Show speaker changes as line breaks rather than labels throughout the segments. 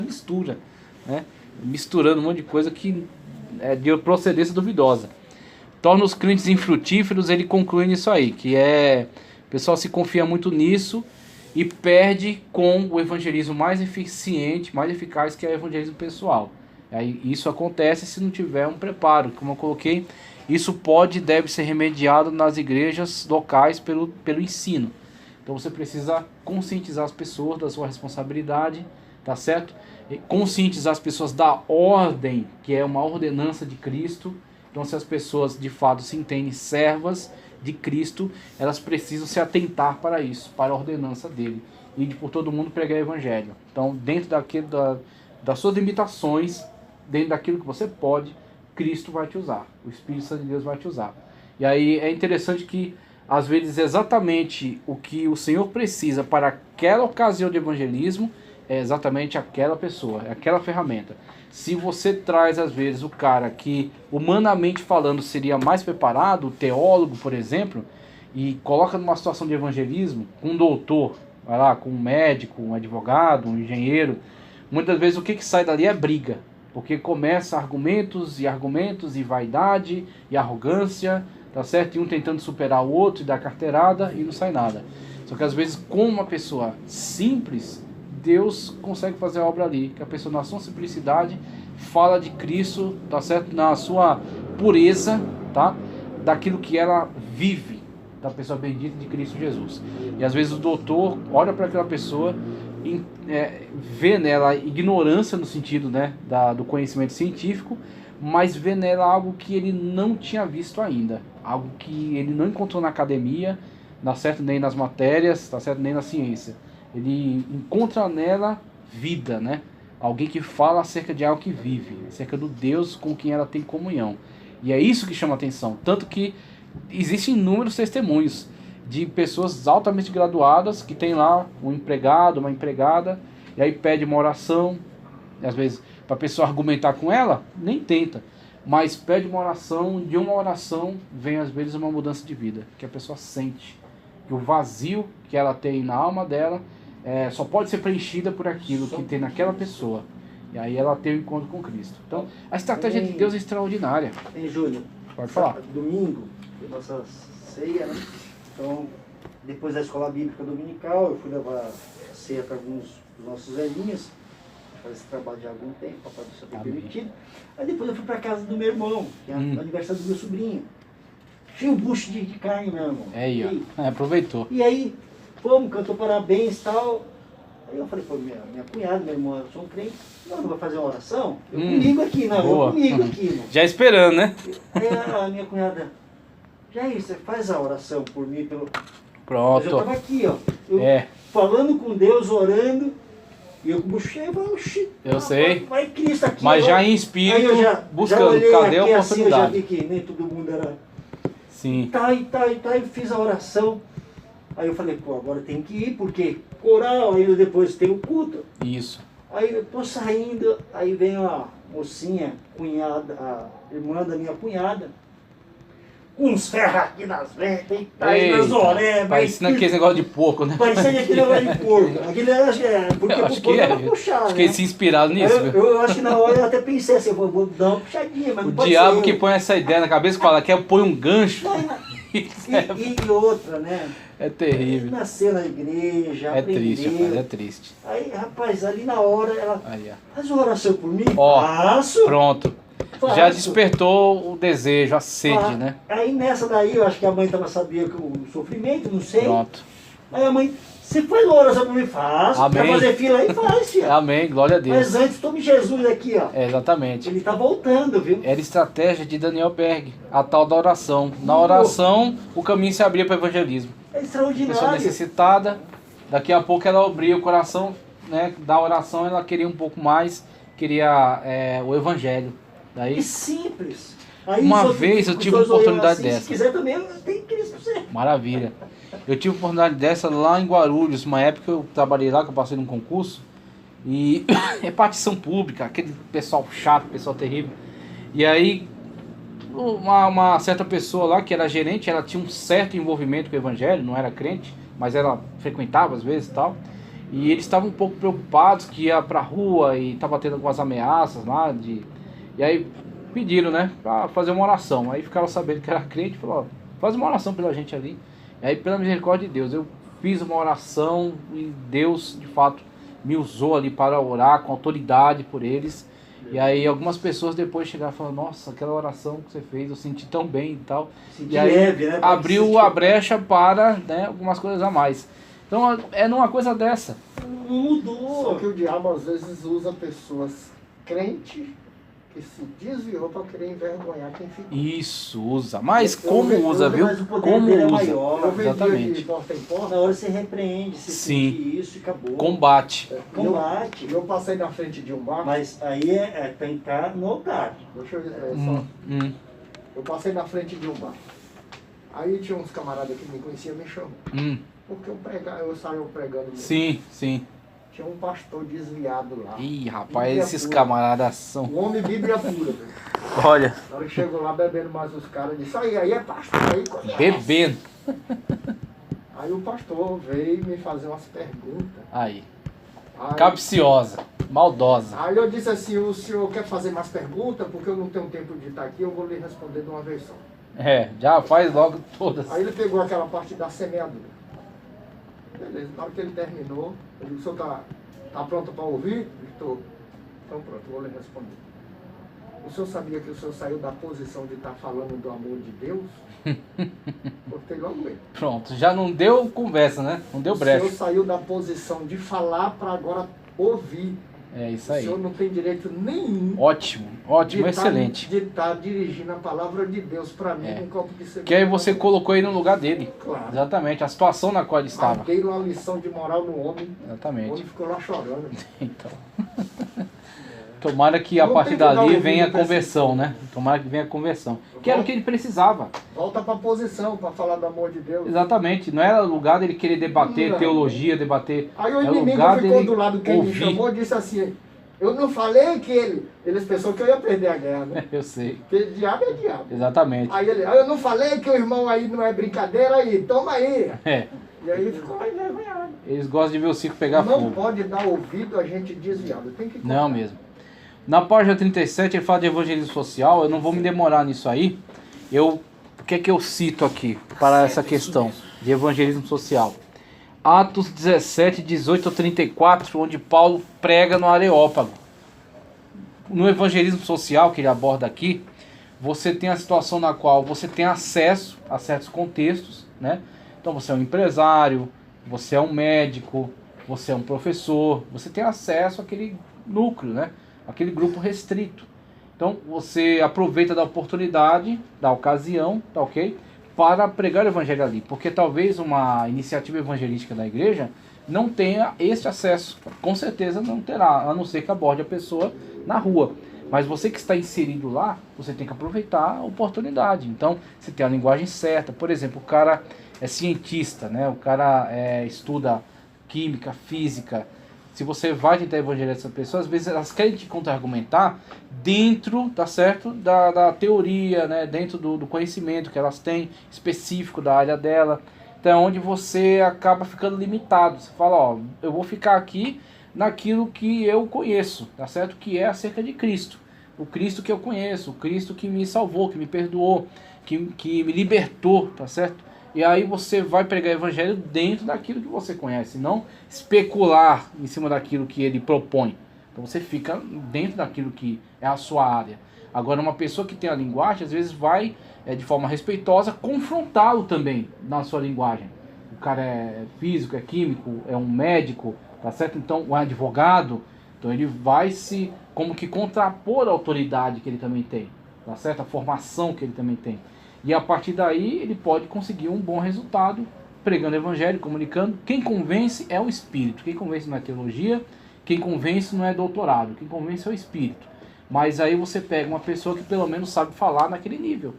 mistura, né? Misturando um monte de coisa que é de procedência duvidosa. Torna os crentes infrutíferos, ele conclui nisso aí, que o pessoal se confia muito nisso e perde com o evangelismo mais eficiente, mais eficaz, que é o evangelismo pessoal. Aí isso acontece se não tiver um preparo, como eu coloquei, isso pode e deve ser remediado nas igrejas locais pelo ensino. Então você precisa conscientizar as pessoas da sua responsabilidade, tá certo? E conscientizar as pessoas da ordem, que é uma ordenança de Cristo. Então se as pessoas de fato se entendem servas de Cristo, elas precisam se atentar para isso, para a ordenança dele. E de por todo mundo pregar o evangelho. Então dentro das suas limitações, dentro daquilo que você pode, Cristo vai te usar. O Espírito Santo de Deus vai te usar. E aí é interessante que às vezes exatamente o que o Senhor precisa para aquela ocasião de evangelismo é exatamente aquela pessoa, é aquela ferramenta. Se você traz às vezes o cara que humanamente falando seria mais preparado, o teólogo por exemplo, e coloca numa situação de evangelismo, com um doutor, vai lá, com um médico, um advogado, um engenheiro, muitas vezes o que sai dali é briga, porque começa argumentos e vaidade e arrogância, tá certo? E um tentando superar o outro e dar carteirada e não sai nada. Só que às vezes com uma pessoa simples, Deus consegue fazer a obra ali, que a pessoa na sua simplicidade fala de Cristo, tá certo? Na sua pureza, tá? Daquilo que ela vive, da pessoa bendita de Cristo Jesus. E às vezes o doutor olha para aquela pessoa e vê nela ignorância no sentido, né, do conhecimento científico, mas vê nela algo que ele não tinha visto ainda, algo que ele não encontrou na academia, tá certo? Nem nas matérias, tá certo? Nem na ciência. Ele encontra nela vida, né? Alguém que fala acerca de algo que vive, acerca do Deus com quem ela tem comunhão. E é isso que chama atenção. Tanto que existem inúmeros testemunhos de pessoas altamente graduadas que tem lá um empregado, uma empregada, e aí pede uma oração, e às vezes para a pessoa argumentar com ela, nem tenta, mas pede uma oração, de uma oração vem às vezes uma mudança de vida, que a pessoa sente, que o vazio que ela tem na alma dela só pode ser preenchida por aquilo que tem naquela pessoa. E aí ela tem o encontro com Cristo. Então, a estratégia de Deus é extraordinária.
Em Júlio,
pode falar.
Domingo, nossa ceia, né? Então, depois da escola bíblica dominical, eu fui levar a ceia para alguns dos nossos velhinhos, fazer esse trabalho de algum tempo, papai do céu ter permitido. Aí depois eu fui para casa do meu irmão, que é o aniversário do meu sobrinho. Tinha um bucho de carne, meu irmão.
Aí, ó. Aproveitou.
E aí, fomos, cantou parabéns e tal. Aí eu falei, pô, minha cunhada, meu irmão, eu sou um crente, não vai fazer uma oração? Eu comigo aqui, não,
boa.
Eu comigo aqui, irmão.
Já esperando, né?
Aí a minha cunhada, Jair, você faz a oração por mim, pelo...
Pronto.
Eu tava aqui, ó, falando com Deus, orando, e eu com o bucho cheio, eu falei, oxi,
eu sei.
Vai Cristo aqui.
Mas
agora.
já em espírito, buscando,
olhei
cadê a
aqui,
oportunidade?
assim, eu já vi que nem todo mundo era...
Sim.
E fiz a oração. Aí eu falei, pô, agora tem que ir, porque coral, aí depois tem o culto.
Isso.
Aí eu tô saindo, aí vem a mocinha, cunhada, a irmã da minha cunhada, com uns ferros aqui nas ventas, e aí nas orelhas.
Parecendo aquele negócio de porco, né?
Parecendo aquele negócio de porco. Aquele porque
eu
o
acho
porco
que
era puxar,
acho que eles se inspiraram nisso.
Eu acho que na hora eu até pensei assim, eu vou dar uma puxadinha, mas
o
não pode
diabo
ser
que põe essa ideia na cabeça e fala que põe um gancho.
E outra, né?
É terrível.
Nasceu na igreja, aprendeu.
Triste, rapaz, é triste.
Aí, rapaz, ali na hora, ela faz uma oração por mim?
Ó,
faço.
Pronto.
Faço.
Já despertou o desejo, a sede, né?
Aí nessa daí, eu acho que a mãe estava sabendo o sofrimento, não sei.
Pronto.
Aí a mãe, você faz uma oração por mim? Faço.
Amém.
Quer fazer fila aí? Faz, filho.
Amém, glória a Deus.
Mas antes, tome Jesus aqui, ó.
Exatamente.
Ele tá voltando, viu?
Era estratégia de Daniel Berg, a tal da oração. Na oração, o caminho se abria para o evangelismo.
É extraordinário.
Pessoa necessitada, daqui a pouco ela abria o coração, né? Da oração ela queria um pouco mais, queria o evangelho. Daí,
E simples. Aí,
uma vez eu tive uma oportunidade
assim,
dessa.
Se quiser também, tem Cristo pra você.
Maravilha. Eu tive uma oportunidade dessa lá em Guarulhos, uma época eu trabalhei lá, que eu passei num concurso, e repartição pública, aquele pessoal chato, pessoal terrível. E aí, uma certa pessoa lá, que era gerente, ela tinha um certo envolvimento com o evangelho, não era crente, mas ela frequentava às vezes e tal. E eles estavam um pouco preocupados que ia pra rua e tava tendo algumas ameaças lá e aí pediram, né, pra fazer uma oração. Aí ficaram sabendo que era crente e falaram, ó, faz uma oração pela gente ali. E aí, pela misericórdia de Deus, eu fiz uma oração e Deus, de fato, me usou ali para orar com autoridade por eles. E aí algumas pessoas depois chegaram e falaram, nossa, aquela oração que você fez, eu senti tão bem e tal.
Senti
E aí
leve, né?
abriu a brecha para, né, algumas coisas a mais. Então é numa coisa dessa.
Mudou.
Só que o diabo às vezes usa pessoas crentes que se desviou para querer envergonhar quem ficou.
Isso, usa. Mas
Eu
como
vejo,
usa, viu?
mas o poder
Como
dele é
usa.
maior.
Eu vendia de
Exatamente.
porta em porta.
Na hora você repreende, você
Sim.
sente isso e acabou.
Combate.
Combate.
Eu passei na frente de um bar.
Mas aí é pra entrar no altar.
Deixa eu Eu passei na frente de um bar. Aí tinha uns camaradas que me conheciam me chamam. Porque eu saio pregando mesmo.
Sim, sim.
Tinha um pastor desviado lá.
Ih, rapaz,
Bíblia
esses
pura.
camaradas são.
Um homem Bíblia pura, velho.
Olha,
Na hora que chegou lá bebendo mais os caras, disse, aí é pastor, aí conhece.
bebendo.
Aí o pastor veio me fazer umas perguntas.
Aí.
Aí,
Capciosa, maldosa.
aí eu disse assim, o senhor quer fazer mais perguntas? Porque eu não tenho tempo de estar aqui, eu vou lhe responder de uma vez só.
É, já faz logo todas.
Aí ele pegou aquela parte da semeadura. Beleza, na hora que ele terminou, eu disse, o senhor tá pronto para ouvir? Estou. Então pronto, eu vou lhe responder. O senhor sabia que o senhor saiu da posição de estar falando do amor de Deus? Cortei logo ele.
Pronto, já não deu conversa, né? Não deu
O senhor
brecha.
saiu da posição de falar para agora ouvir.
É isso
O
aí.
senhor não tem direito nenhum
Ótimo, ótimo,
de
excelente.
estar dirigindo a palavra de Deus para mim com um copo de cerveja.
Que aí você colocou ele no lugar dele.
Claro.
Exatamente, a situação na qual ele estava.
Dei uma lição de moral no homem. O
Exatamente.
homem ficou lá chorando.
Então. Tomara que a
Não
partir
tem que dar
dali
ouvido
venha a
pra esse
conversão,
povo.
né? Tomara que venha a conversão. Que era o que ele precisava.
Volta para a posição para falar do amor de Deus.
Exatamente. Não era lugar dele querer debater
Não.
teologia, debater.
Aí o
É
inimigo
lugar
ficou
dele
do lado quem me
ouvir.
chamou e disse assim, eu não falei que eles pensaram que eu ia perder a guerra, né?
Eu sei.
Porque diabo é diabo.
Exatamente.
Aí ele, eu não falei que o irmão aí não é brincadeira aí, toma aí.
É.
E aí ficou lá envergonhado.
Eles gostam de ver o circo pegar
Não
fogo.
pode dar ouvido a gente desviado, tem que
Não mesmo. Na página 37 ele fala de evangelismo social. Eu não vou me demorar nisso aí. O que é que eu cito aqui para essa questão de evangelismo social? Atos 17, 18 a 34, onde Paulo prega no Areópago. No evangelismo social que ele aborda aqui, você tem a situação na qual você tem acesso a certos contextos, né? Então você é um empresário, você é um médico, você é um professor, você tem acesso àquele núcleo, né? Aquele grupo restrito. Então você aproveita da oportunidade, da ocasião, tá ok? Para pregar o evangelho ali. Porque talvez uma iniciativa evangelística da igreja não tenha esse acesso. Com certeza não terá, a não ser que aborde a pessoa na rua. Mas você que está inserido lá, você tem que aproveitar a oportunidade. Então, você tem a linguagem certa. Por exemplo, o cara é cientista, né? O cara estuda química, física. Se você vai tentar evangelizar essa pessoa, às vezes elas querem te contra-argumentar dentro, tá certo, da teoria, né? Dentro do conhecimento que elas têm específico da área dela. Então é onde você acaba ficando limitado. Você fala, ó, eu vou ficar aqui naquilo que eu conheço, tá certo? Que é acerca de Cristo. O Cristo que eu conheço, o Cristo que me salvou, que me perdoou, que me libertou, tá certo? E aí você vai pregar o evangelho dentro daquilo que você conhece, não especular em cima daquilo que ele propõe. Então você fica dentro daquilo que é a sua área. Agora uma pessoa que tem a linguagem, às vezes vai, de forma respeitosa, confrontá-lo também na sua linguagem. O cara é físico, é químico, é um médico, tá certo? Então, um advogado, então ele vai se como que contrapor a autoridade que ele também tem, tá certo? A formação que ele também tem. E a partir daí ele pode conseguir um bom resultado pregando o evangelho, comunicando. Quem convence é o Espírito, quem convence não é teologia, quem convence não é doutorado, quem convence é o Espírito. Mas aí você pega uma pessoa que pelo menos sabe falar naquele nível,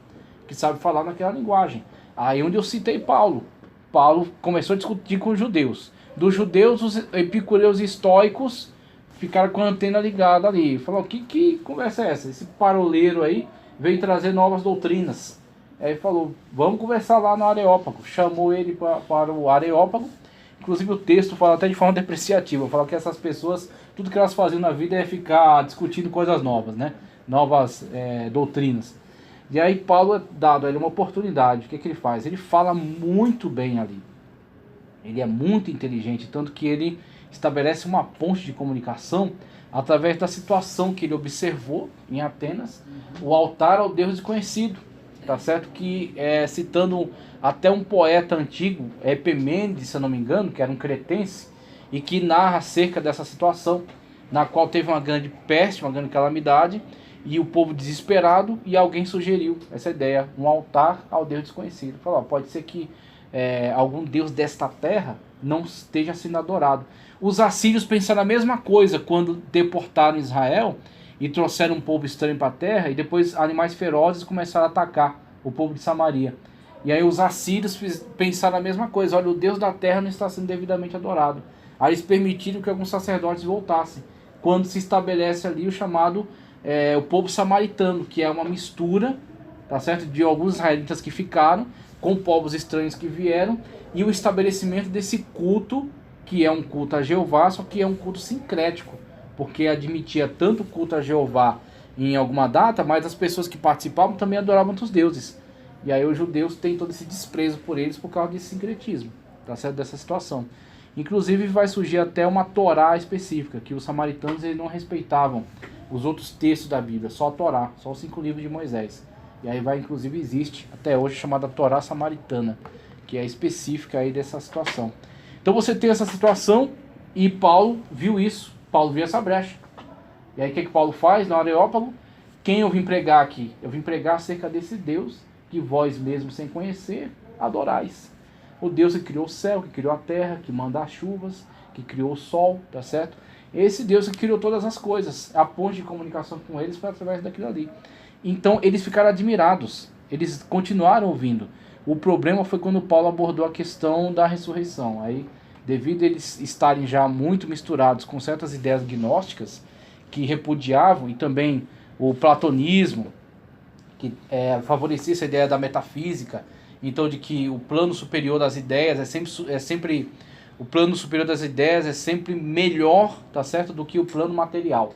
que sabe falar naquela linguagem. Aí onde eu citei Paulo. Paulo começou a discutir com os judeus. Dos judeus, os epicureus e estoicos ficaram com a antena ligada ali. Falou, que conversa é essa? Esse paroleiro aí veio trazer novas doutrinas. Aí falou, vamos conversar lá no Areópago. Chamou ele para o Areópago Inclusive o texto fala até de forma depreciativa, fala que essas pessoas, tudo que elas faziam na vida é ficar discutindo coisas novas, né? Novas doutrinas. E aí Paulo é dado a ele uma oportunidade. O que ele faz? Ele fala muito bem ali. Ele é muito inteligente, tanto que ele estabelece uma ponte de comunicação através da situação que ele observou em Atenas, o altar ao Deus desconhecido, tá certo? Que citando até um poeta antigo, Epimênides, se eu não me engano, que era um cretense, e que narra acerca dessa situação, na qual teve uma grande peste, uma grande calamidade, e o povo desesperado, e alguém sugeriu essa ideia, um altar ao Deus desconhecido. Falou, pode ser que algum Deus desta terra não esteja sendo adorado. Os assírios pensaram a mesma coisa quando deportaram Israel e trouxeram um povo estranho para a terra, e depois animais ferozes começaram a atacar o povo de Samaria. E aí os assírios pensaram a mesma coisa, olha, o Deus da terra não está sendo devidamente adorado. Aí eles permitiram que alguns sacerdotes voltassem, quando se estabelece ali o chamado o povo samaritano, que é uma mistura, tá certo, de alguns israelitas que ficaram com povos estranhos que vieram, e o estabelecimento desse culto, que é um culto a Jeová, só que é um culto sincrético, porque admitia tanto culto a Jeová em alguma data, mas as pessoas que participavam também adoravam outros deuses. E aí os judeus têm todo esse desprezo por eles por causa desse sincretismo, tá certo, dessa situação. Inclusive vai surgir até uma Torá específica, que os samaritanos eles não respeitavam os outros textos da Bíblia, só a Torá, só os 5 livros de Moisés. E aí inclusive existe até hoje chamada Torá Samaritana, que é específica aí dessa situação. Então você tem essa situação e Paulo viu isso, Paulo viu essa brecha. E aí o que Paulo faz no Areópago? Quem eu vim pregar aqui? Eu vim pregar acerca desse Deus que vós mesmos sem conhecer adorais. O Deus que criou o céu, que criou a terra, que manda as chuvas, que criou o sol, tá certo? Esse Deus que criou todas as coisas. A ponte de comunicação com eles foi através daquilo ali. Então eles ficaram admirados, eles continuaram ouvindo. O problema foi quando Paulo abordou a questão da ressurreição. Aí, devido a eles estarem já muito misturados com certas ideias gnósticas que repudiavam, e também o platonismo, que favorecia essa ideia da metafísica, então de que o plano superior das ideias é sempre o plano superior das ideias é sempre melhor, tá certo, do que o plano material,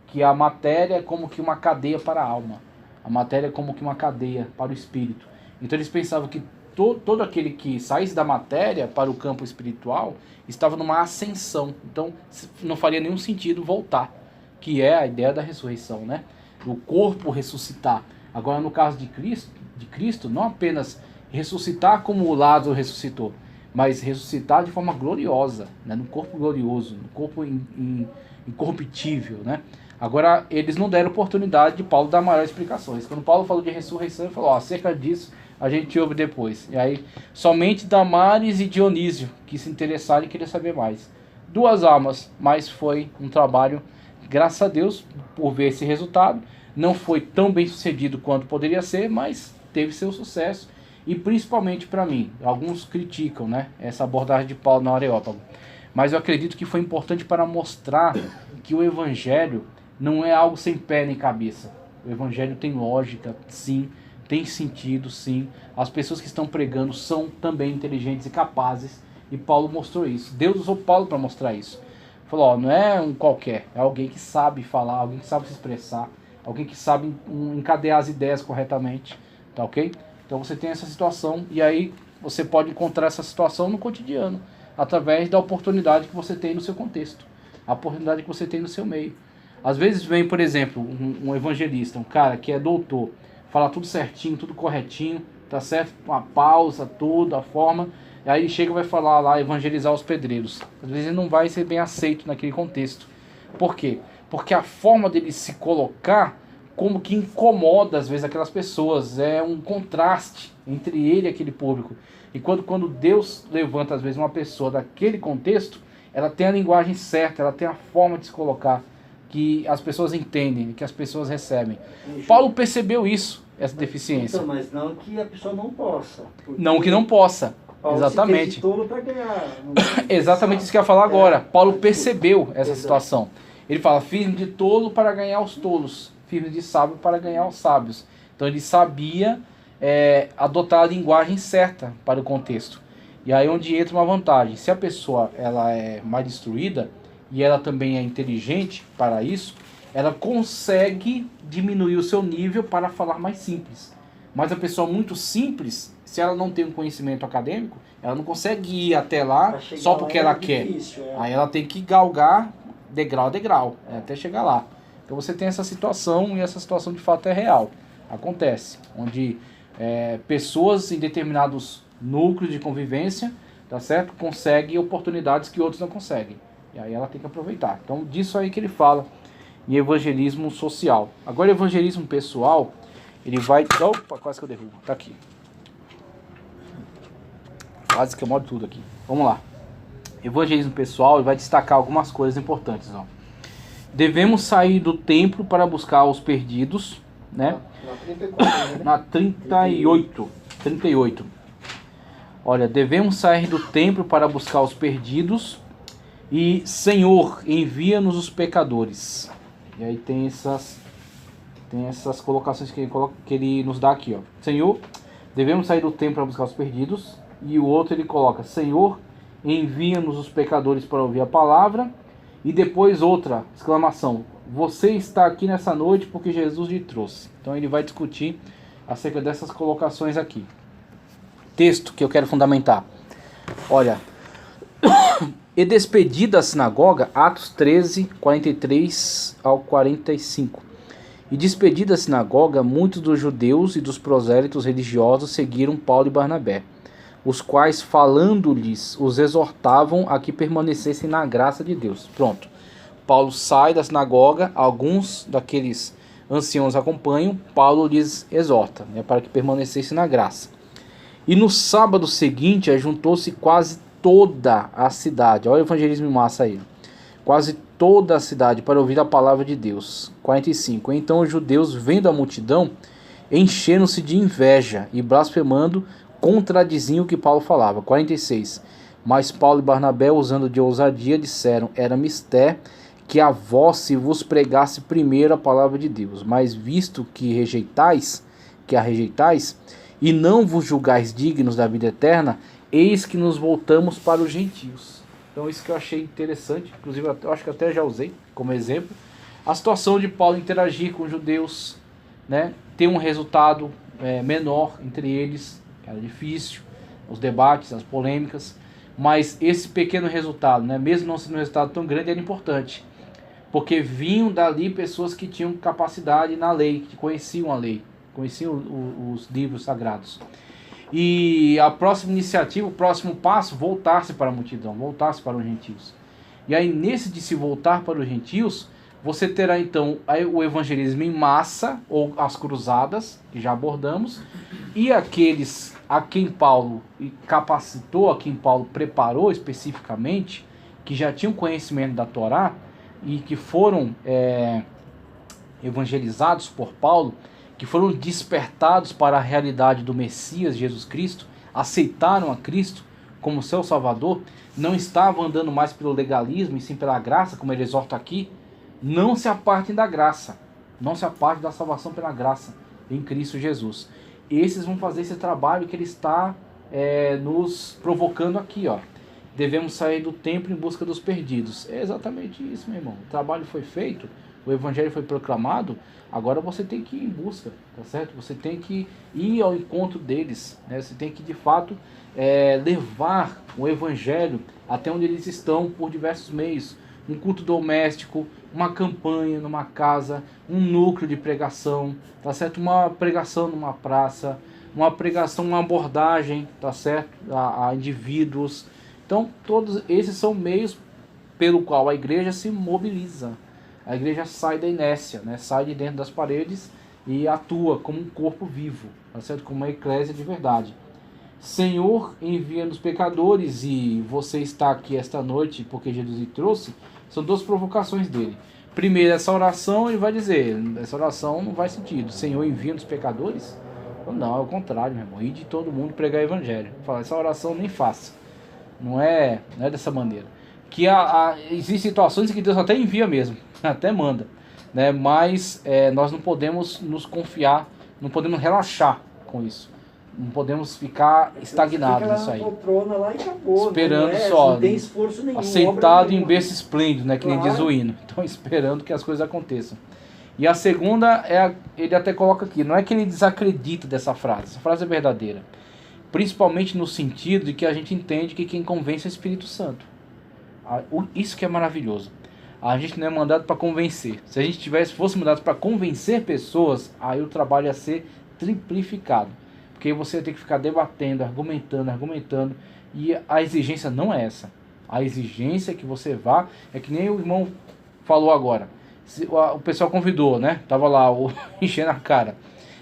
que a matéria é como que uma cadeia para a alma, a matéria é como que uma cadeia para o espírito. Então eles pensavam que todo aquele que saísse da matéria para o campo espiritual estava numa ascensão, então não faria nenhum sentido voltar, que é a ideia da ressurreição, né? O corpo ressuscitar. Agora no caso de Cristo, não apenas ressuscitar como o Lázaro ressuscitou, mas ressuscitar de forma gloriosa, né? No corpo glorioso, no corpo incorruptível, né? Agora, eles não deram oportunidade de Paulo dar maiores explicações. Quando Paulo falou de ressurreição, ele falou, acerca disso a gente ouve depois. E aí, somente Damares e Dionísio que se interessaram e queriam saber mais. 2 almas, mas foi um trabalho, graças a Deus, por ver esse resultado. Não foi tão bem sucedido quanto poderia ser, mas teve seu sucesso. E principalmente para mim, alguns criticam, né, essa abordagem de Paulo no Areópago. Mas eu acredito que foi importante para mostrar que o Evangelho não é algo sem pé nem cabeça. O Evangelho tem lógica, sim, tem sentido, sim. As pessoas que estão pregando são também inteligentes e capazes. E Paulo mostrou isso. Deus usou Paulo para mostrar isso. Falou, ó, não é um qualquer, é alguém que sabe falar, alguém que sabe se expressar, alguém que sabe encadear as ideias corretamente, tá ok? Então você tem essa situação e aí você pode encontrar essa situação no cotidiano, através da oportunidade que você tem no seu contexto, a oportunidade que você tem no seu meio. Às vezes vem, por exemplo, um evangelista, um cara que é doutor, fala tudo certinho, tudo corretinho, tá certo? Uma pausa, tudo, a forma, e aí ele chega e vai falar lá, evangelizar os pedreiros. Às vezes ele não vai ser bem aceito naquele contexto. Por quê? Porque a forma dele se colocar como que incomoda às vezes aquelas pessoas, é um contraste entre ele e aquele público. E quando Deus levanta às vezes uma pessoa daquele contexto, ela tem a linguagem certa, ela tem a forma de se colocar, que as pessoas entendem, que as pessoas recebem. Paulo percebeu isso, essa deficiência.
Então, mas não que a pessoa não possa.
Não que não possa.
Paulo
exatamente.
Se tolo para ganhar.
Exatamente isso que eu ia falar agora. Paulo percebeu essa situação. Ele fala, firme de tolo para ganhar os tolos, firme de sábio para ganhar os sábios. Então ele sabia adotar a linguagem certa para o contexto. E aí onde entra uma vantagem. Se a pessoa ela é mais instruída e ela também é inteligente para isso, ela consegue diminuir o seu nível para falar mais simples. Mas a pessoa muito simples, se ela não tem um conhecimento acadêmico, ela não consegue ir até lá só porque ela quer. Aí ela tem que galgar degrau a degrau, até chegar lá. Então você tem essa situação, e essa situação de fato é real. Acontece, onde pessoas em determinados núcleos de convivência, tá certo? Conseguem oportunidades que outros não conseguem. E aí ela tem que aproveitar. Então disso aí que ele fala em evangelismo social. Agora evangelismo pessoal, ele vai... Opa, quase que eu derrubo. Tá aqui. Quase que eu molho tudo aqui. Vamos lá. Evangelismo pessoal, ele vai destacar algumas coisas importantes. Ó. Devemos sair do templo para buscar os perdidos, né?
Na 34, né?
Na 38. Olha, devemos sair do templo para buscar os perdidos e, Senhor, envia-nos os pecadores. E aí tem essas colocações que ele nos dá aqui, ó. Senhor, devemos sair do templo para buscar os perdidos. E o outro ele coloca, Senhor, envia-nos os pecadores para ouvir a palavra. E depois outra exclamação, você está aqui nessa noite porque Jesus lhe trouxe. Então ele vai discutir acerca dessas colocações aqui. Texto que eu quero fundamentar. Olha, e despedida a sinagoga, Atos 13, 43 ao 45. E despedida a sinagoga, muitos dos judeus e dos prosélitos religiosos seguiram Paulo e Barnabé, os quais, falando-lhes, os exortavam a que permanecessem na graça de Deus. Pronto. Paulo sai da sinagoga, alguns daqueles anciãos acompanham, Paulo lhes exorta, né, para que permanecessem na graça. E no sábado seguinte, ajuntou-se quase toda a cidade. Olha o evangelismo em massa aí. Quase toda a cidade para ouvir a palavra de Deus. 45. Então os judeus, vendo a multidão, encheram-se de inveja e blasfemando, contradiziam o que Paulo falava. 46. Mas Paulo e Barnabé, usando de ousadia, disseram, era mister que a vós se vos pregasse primeiro a palavra de Deus. Mas visto que a rejeitais, e não vos julgais dignos da vida eterna, eis que nos voltamos para os gentios. Então isso que eu achei interessante, inclusive eu acho que até já usei como exemplo, a situação de Paulo interagir com os judeus, né, ter um resultado menor entre eles, que era difícil, os debates, as polêmicas, mas esse pequeno resultado, né, mesmo não sendo um resultado tão grande, era importante, porque vinham dali pessoas que tinham capacidade na lei, que conheciam a lei, conheciam os livros sagrados. E a próxima iniciativa, o próximo passo, voltar-se para a multidão, voltar-se para os gentios. E aí nesse de se voltar para os gentios, você terá então o evangelismo em massa, ou as cruzadas, que já abordamos, e aqueles a quem Paulo capacitou, a quem Paulo preparou especificamente, que já tinham conhecimento da Torá, e que foram evangelizados por Paulo, que foram despertados para a realidade do Messias Jesus Cristo, aceitaram a Cristo como seu Salvador, não estavam andando mais pelo legalismo e sim pela graça, como ele exorta aqui. Não se apartem da graça, não se apartem da salvação pela graça em Cristo Jesus. Esses vão fazer esse trabalho que ele está nos provocando aqui, ó. Devemos sair do templo em busca dos perdidos. É exatamente isso, meu irmão. O trabalho foi feito, o evangelho foi proclamado, agora você tem que ir em busca, tá certo? Você tem que ir ao encontro deles, né? Você tem que, de fato, levar o evangelho até onde eles estão por diversos meios. Um culto doméstico, uma campanha numa casa, um núcleo de pregação, tá certo? Uma pregação numa praça, uma pregação, uma abordagem, tá certo? A indivíduos. Então, todos esses são meios pelo qual a igreja se mobiliza. A igreja sai da inércia, né? Sai de dentro das paredes e atua como um corpo vivo, tá certo? Como uma eclésia de verdade. Senhor, envia-nos pecadores, e você está aqui esta noite porque Jesus lhe trouxe. São duas provocações dele. Primeiro, essa oração, ele vai dizer, essa oração não faz sentido. Senhor, envia-nos pecadores? Não, é o contrário, meu irmão. Ir de todo mundo pregar o evangelho. Fala, essa oração nem faça. Não é dessa maneira. Que existem situações em que Deus até envia mesmo, até manda, né? Mas nós não podemos nos confiar, não podemos relaxar com isso. Não podemos ficar estagnados
Fica lá
nisso
na
aí.
poltrona lá e acabou.
Esperando
não é,
só,
não tem esforço nenhum.
Assentado
obra
em
nenhuma.
berço esplêndido, né? Que nem diz
Claro.
o hino. Então, esperando que as coisas aconteçam. E a segunda, ele até coloca aqui, não é que ele desacredita dessa frase. Essa frase é verdadeira. Principalmente no sentido de que a gente entende que quem convence é o Espírito Santo. Isso que é maravilhoso. A gente não é mandado para convencer. Se a gente fosse mandado para convencer pessoas, aí o trabalho ia ser triplificado. Porque você ia ter que ficar debatendo, argumentando. E a exigência não é essa. A exigência é que você vá, é que nem o irmão falou agora. O pessoal convidou, né? Tava lá, enchendo a cara.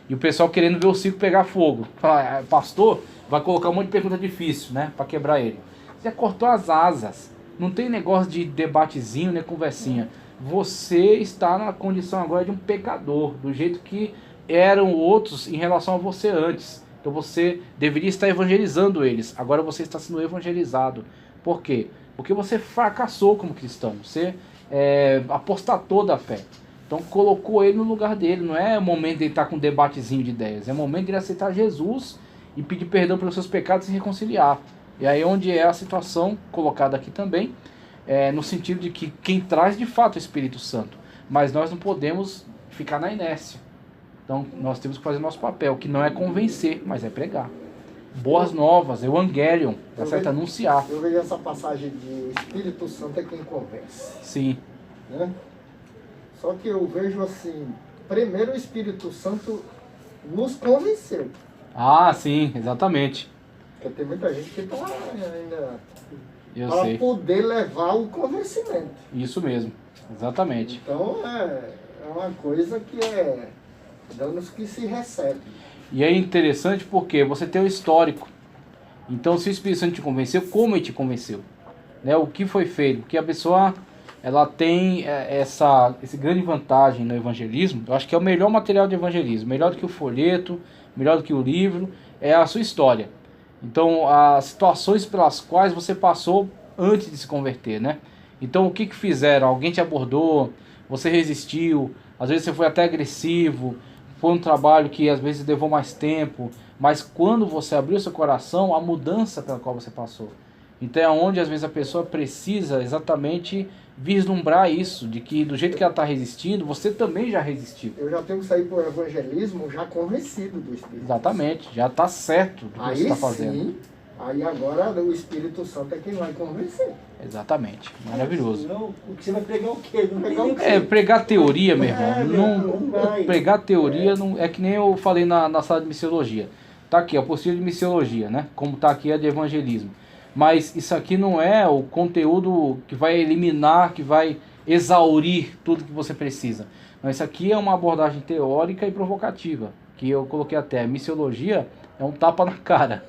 E o pessoal querendo ver o circo pegar fogo. Fala, pastor, vai colocar um monte de pergunta difícil, né? Para quebrar ele. Você cortou as asas. Não tem negócio de debatezinho, nem conversinha. Você está na condição agora de um pecador, do jeito que eram outros em relação a você antes. Então você deveria estar evangelizando eles. Agora você está sendo evangelizado. Por quê? Porque você fracassou como cristão. Você apostatou da fé. Então colocou ele no lugar dele. Não é o momento de ele estar com um debatezinho de ideias. É o momento de ele aceitar Jesus e pedir perdão pelos seus pecados e se reconciliar. E aí onde é a situação colocada aqui também, no sentido de que quem traz de fato é o Espírito Santo. Mas nós não podemos ficar na inércia. Então nós temos que fazer nosso papel, que não é convencer, mas é pregar. Boas novas, evangelion, tá certo? Anunciar.
Eu vejo essa passagem de Espírito Santo é quem convence.
Sim.
Né? Só que eu vejo assim, primeiro o Espírito Santo nos convenceu.
Ah, sim, exatamente.
Porque tem muita gente que está ainda
Eu
para
sei.
poder levar o convencimento.
Isso mesmo, exatamente.
Então é uma coisa que é danos que se recebe.
E é interessante porque você tem o histórico. Então, se o Espírito Santo te convenceu, como ele te convenceu? Né? O que foi feito? Porque a pessoa ela tem esse grande vantagem no evangelismo. Eu acho que é o melhor material de evangelismo. Melhor do que o folheto, melhor do que o livro, é a sua história. Então, as situações pelas quais você passou antes de se converter, né? Então, o que fizeram? Alguém te abordou, você resistiu, às vezes você foi até agressivo, foi um trabalho que às vezes levou mais tempo, mas quando você abriu seu coração, a mudança pela qual você passou. Então é onde às vezes a pessoa precisa exatamente vislumbrar isso, de que do jeito que ela está resistindo, você também já resistiu.
Eu já tenho que sair para o evangelismo já convencido do Espírito.
Exatamente, já está certo do que você está fazendo.
Sim, aí agora o Espírito Santo é quem vai convencer.
Exatamente, maravilhoso.
Senão, o que você vai pregar o quê? Não tem o quê.
Pregar teoria, meu irmão.
Não vai.
Pregar teoria não, é que nem eu falei na sala de missiologia. Tá aqui, a apostila de missiologia, né? Como tá aqui a de evangelismo. Mas isso aqui não é o conteúdo que vai eliminar, que vai exaurir tudo que você precisa. Mas isso aqui é uma abordagem teórica e provocativa, que eu coloquei até. Missiologia é um tapa na cara.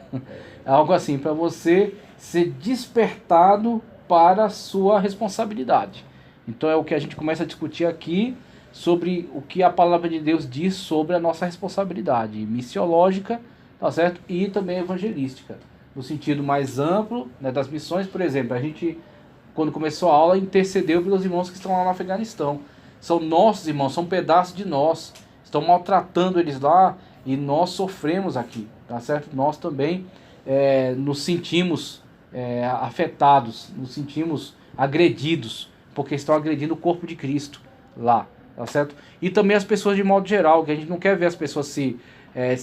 É algo assim, para você ser despertado para a sua responsabilidade. Então é o que a gente começa a discutir aqui sobre o que a palavra de Deus diz sobre a nossa responsabilidade missiológica, tá certo? E também evangelística. No sentido mais amplo, né, das missões, por exemplo, a gente, quando começou a aula, intercedeu pelos irmãos que estão lá no Afeganistão. São nossos irmãos, são pedaços de nós. Estão maltratando eles lá e nós sofremos aqui, tá certo? Nós também nos sentimos afetados, nos sentimos agredidos, porque estão agredindo o corpo de Cristo lá, tá certo? E também as pessoas de modo geral, que a gente não quer ver as pessoas se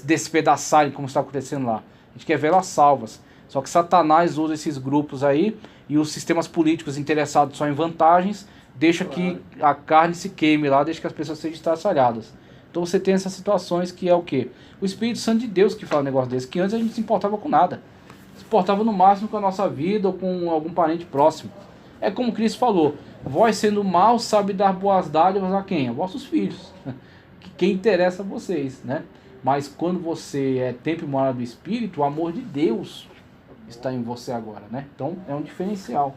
despedaçarem como está acontecendo lá. A gente quer ver elas salvas. Só que Satanás usa esses grupos aí e os sistemas políticos interessados só em vantagens, deixa que a carne se queime lá, deixa que as pessoas sejam estraçalhadas. Então você tem essas situações que é o quê? O Espírito Santo de Deus que fala um negócio desse, que antes a gente não se importava com nada. Se importava no máximo com a nossa vida ou com algum parente próximo. É como Cristo falou, vós sendo mal sabe dar boas dádivas a quem? A vossos filhos. Quem interessa a vocês, né? Mas quando você é templo e morada do Espírito, o amor de Deus está em você agora, né? Então é um diferencial.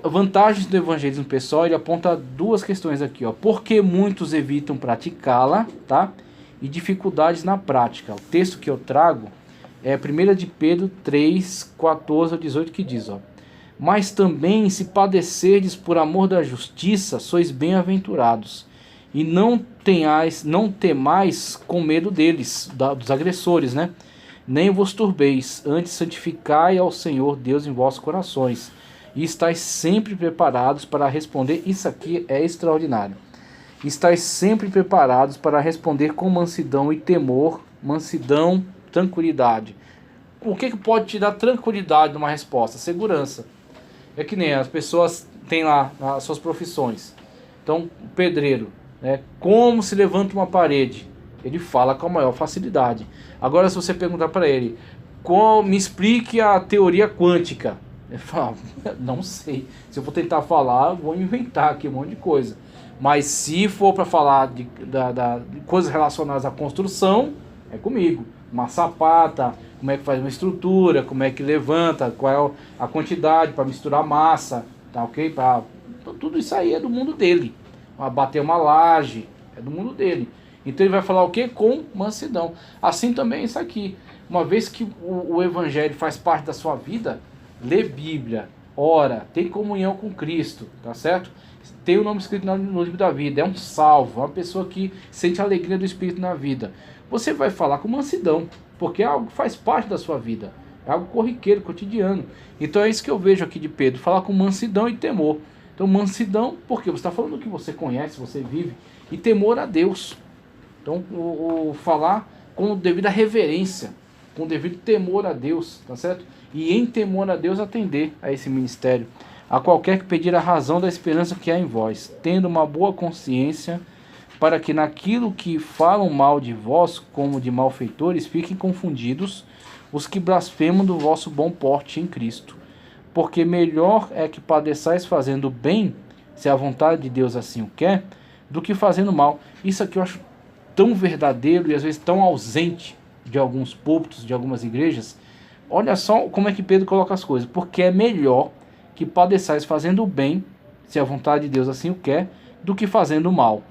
Vantagens do evangelismo pessoal, ele aponta duas questões aqui, ó. Por que muitos evitam praticá-la, tá? E dificuldades na prática. O texto que eu trago é 1 de Pedro 3, 14 ao 18, que diz, ó. Mas também se padecerdes por amor da justiça, sois bem-aventurados. E não temais com medo deles, dos agressores, né? Nem vos turbeis, antes santificai ao Senhor Deus em vossos corações, e estáis sempre preparados para responder. Isso aqui é extraordinário. Estáis sempre preparados para responder com mansidão e temor, mansidão, tranquilidade. O que pode te dar tranquilidade numa resposta? Segurança. É que nem as pessoas têm lá as suas profissões. Então, o pedreiro, né? Como se levanta uma parede? Ele fala com a maior facilidade. Agora, se você perguntar para ele, me explique a teoria quântica, ele fala, não sei. Se eu for tentar falar, eu vou inventar aqui um monte de coisa. Mas se for para falar de coisas relacionadas à construção, é comigo. Uma sapata, como é que faz uma estrutura, como é que levanta, qual é a quantidade para misturar massa, tá ok? Então, tudo isso aí é do mundo dele. Bater uma laje, é do mundo dele. Então ele vai falar o quê? Com mansidão. Assim também isso aqui. Uma vez que o evangelho faz parte da sua vida, lê Bíblia, ora, tem comunhão com Cristo, tá certo? Tem o nome escrito no livro da vida, é um salvo, uma pessoa que sente a alegria do Espírito na vida. Você vai falar com mansidão, porque é algo que faz parte da sua vida, é algo corriqueiro, cotidiano. Então é isso que eu vejo aqui de Pedro, falar com mansidão e temor. Então mansidão, porque você está falando do que você conhece, você vive, e temor a Deus. Então falar com devida reverência, com devido temor a Deus, tá certo? E em temor a Deus atender a esse ministério. A qualquer que pedir a razão da esperança que há em vós, tendo uma boa consciência, para que naquilo que falam mal de vós, como de malfeitores, fiquem confundidos os que blasfemam do vosso bom porte em Cristo. Porque melhor é que padeçais fazendo bem, se a vontade de Deus assim o quer, do que fazendo mal. Isso aqui eu acho tão verdadeiro e às vezes tão ausente de alguns púlpitos, de algumas igrejas. Olha só como é que Pedro coloca as coisas. Porque é melhor que padeçais fazendo bem, se a vontade de Deus assim o quer, do que fazendo mal.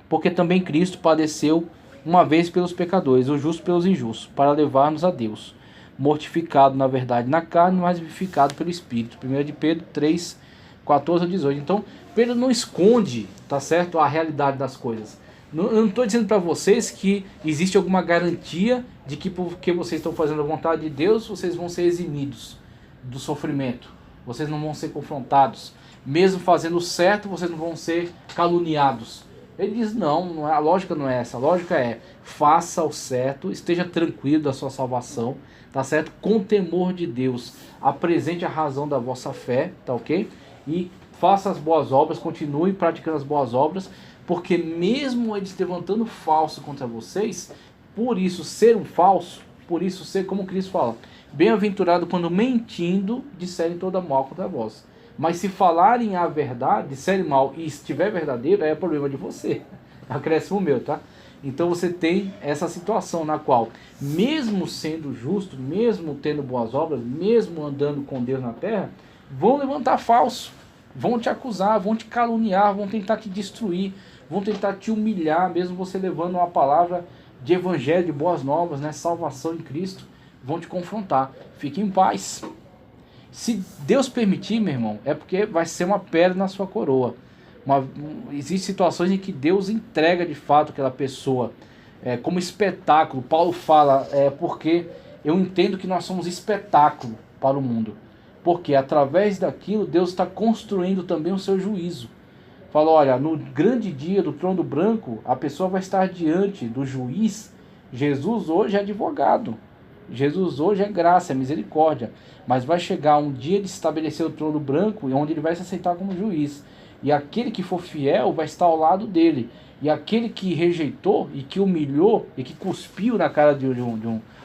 Porque também Cristo padeceu uma vez pelos pecadores, o justo pelos injustos, para levar-nos a Deus, mortificado na verdade na carne, mas vivificado pelo Espírito. 1 de Pedro 3, 14 a 18. Então, Pedro não esconde, tá certo, a realidade das coisas. Eu não estou dizendo para vocês que existe alguma garantia de que porque vocês estão fazendo a vontade de Deus, vocês vão ser eximidos do sofrimento. Vocês não vão ser confrontados. Mesmo fazendo certo, vocês não vão ser caluniados. Ele diz, não, a lógica não é essa. A lógica é, faça o certo, esteja tranquilo da sua salvação, tá certo? Com temor de Deus. Apresente a razão da vossa fé, tá ok? E faça as boas obras, continue praticando as boas obras, porque mesmo eles levantando falso contra vocês, por isso ser um falso, por isso ser, como Cristo fala, bem-aventurado quando mentindo disserem toda mal contra vós. Mas se falarem a verdade, disserem mal e estiver verdadeiro, é problema de você. Acréscimo meu, tá? Então você tem essa situação na qual, mesmo sendo justo, mesmo tendo boas obras, mesmo andando com Deus na terra, vão levantar falso, vão te acusar, vão te caluniar, vão tentar te destruir, vão tentar te humilhar, mesmo você levando uma palavra de evangelho, de boas novas, né? Salvação em Cristo, vão te confrontar. Fique em paz. Se Deus permitir, meu irmão, é porque vai ser uma pedra na sua coroa. Existem situações em que Deus entrega de fato aquela pessoa como espetáculo. Paulo fala, porque eu entendo que nós somos espetáculo para o mundo. Porque através daquilo Deus está construindo também o seu juízo. Fala, olha, no grande dia do trono branco, a pessoa vai estar diante do juiz. Jesus hoje é advogado. Jesus hoje é graça, é misericórdia. Mas vai chegar um dia de estabelecer o trono branco, onde ele vai se aceitar como juiz. E aquele que for fiel vai estar ao lado dele. E aquele que rejeitou e que humilhou e que cuspiu na cara de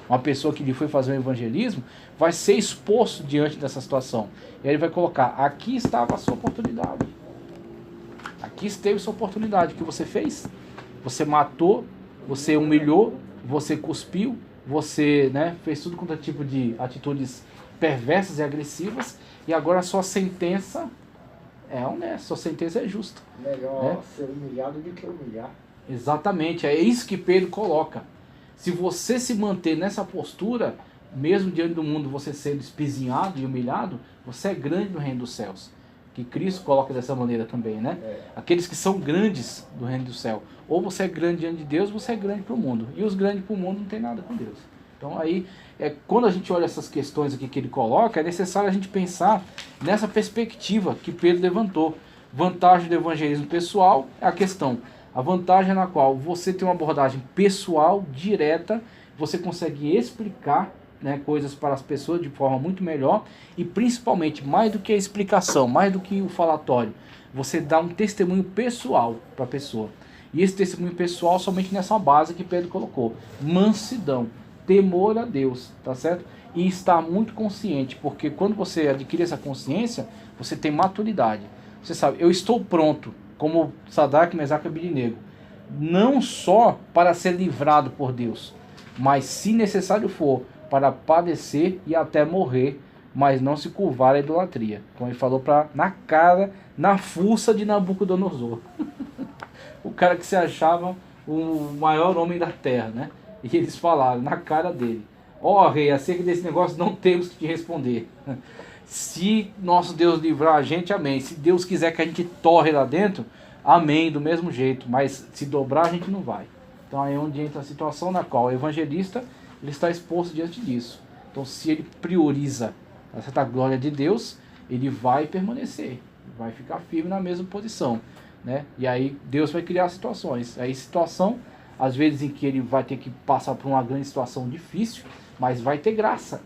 uma pessoa que lhe foi fazer um evangelismo, vai ser exposto diante dessa situação. E aí ele vai colocar, aqui estava a sua oportunidade. Aqui esteve sua oportunidade. O que você fez? Você matou, você humilhou, você cuspiu, você, né, fez tudo quanto é tipo de atitudes perversas e agressivas, e agora a sua sentença é honesta, sua sentença é justa.
Melhor ser humilhado do que humilhar.
Exatamente, é isso que Pedro coloca. Se você se manter nessa postura, mesmo diante do mundo você sendo espizinhado e humilhado, você é grande no reino dos céus. que Cristo coloca dessa maneira também, né? Aqueles que são grandes do reino do céu. Ou você é grande diante de Deus, ou você é grande para o mundo. E os grandes para o mundo não tem nada com Deus. Então aí, quando a gente olha essas questões aqui que ele coloca, é necessário a gente pensar nessa perspectiva que Pedro levantou. Vantagem do evangelismo pessoal é a questão. A vantagem é na qual você tem uma abordagem pessoal, direta, você consegue explicar, né, coisas para as pessoas de forma muito melhor e principalmente, mais do que a explicação, mais do que o falatório, você dá um testemunho pessoal para a pessoa. E esse testemunho pessoal somente nessa base que Pedro colocou. Mansidão, temor a Deus, tá certo? E estar muito consciente, porque quando você adquire essa consciência, você tem maturidade. Você sabe, eu estou pronto, como Sadraque, Mesaque e Abednego, não só para ser livrado por Deus, mas se necessário for, para padecer e até morrer, mas não se curvar à idolatria. Então ele falou na cara, na fuça de Nabucodonosor. O cara que se achava o maior homem da terra, né? E eles falaram na cara dele: ó rei, acerca desse negócio não temos que te responder. Se nosso Deus livrar a gente, amém. Se Deus quiser que a gente torre lá dentro, amém, do mesmo jeito. Mas se dobrar, a gente não vai. Então aí é onde entra a situação na qual o evangelista ele está exposto diante disso. Então se ele prioriza a certa glória de Deus, ele vai permanecer, vai ficar firme na mesma posição, né? E aí Deus vai criar situações. Aí situação, às vezes em que ele vai ter que passar por uma grande situação difícil, mas vai ter graça.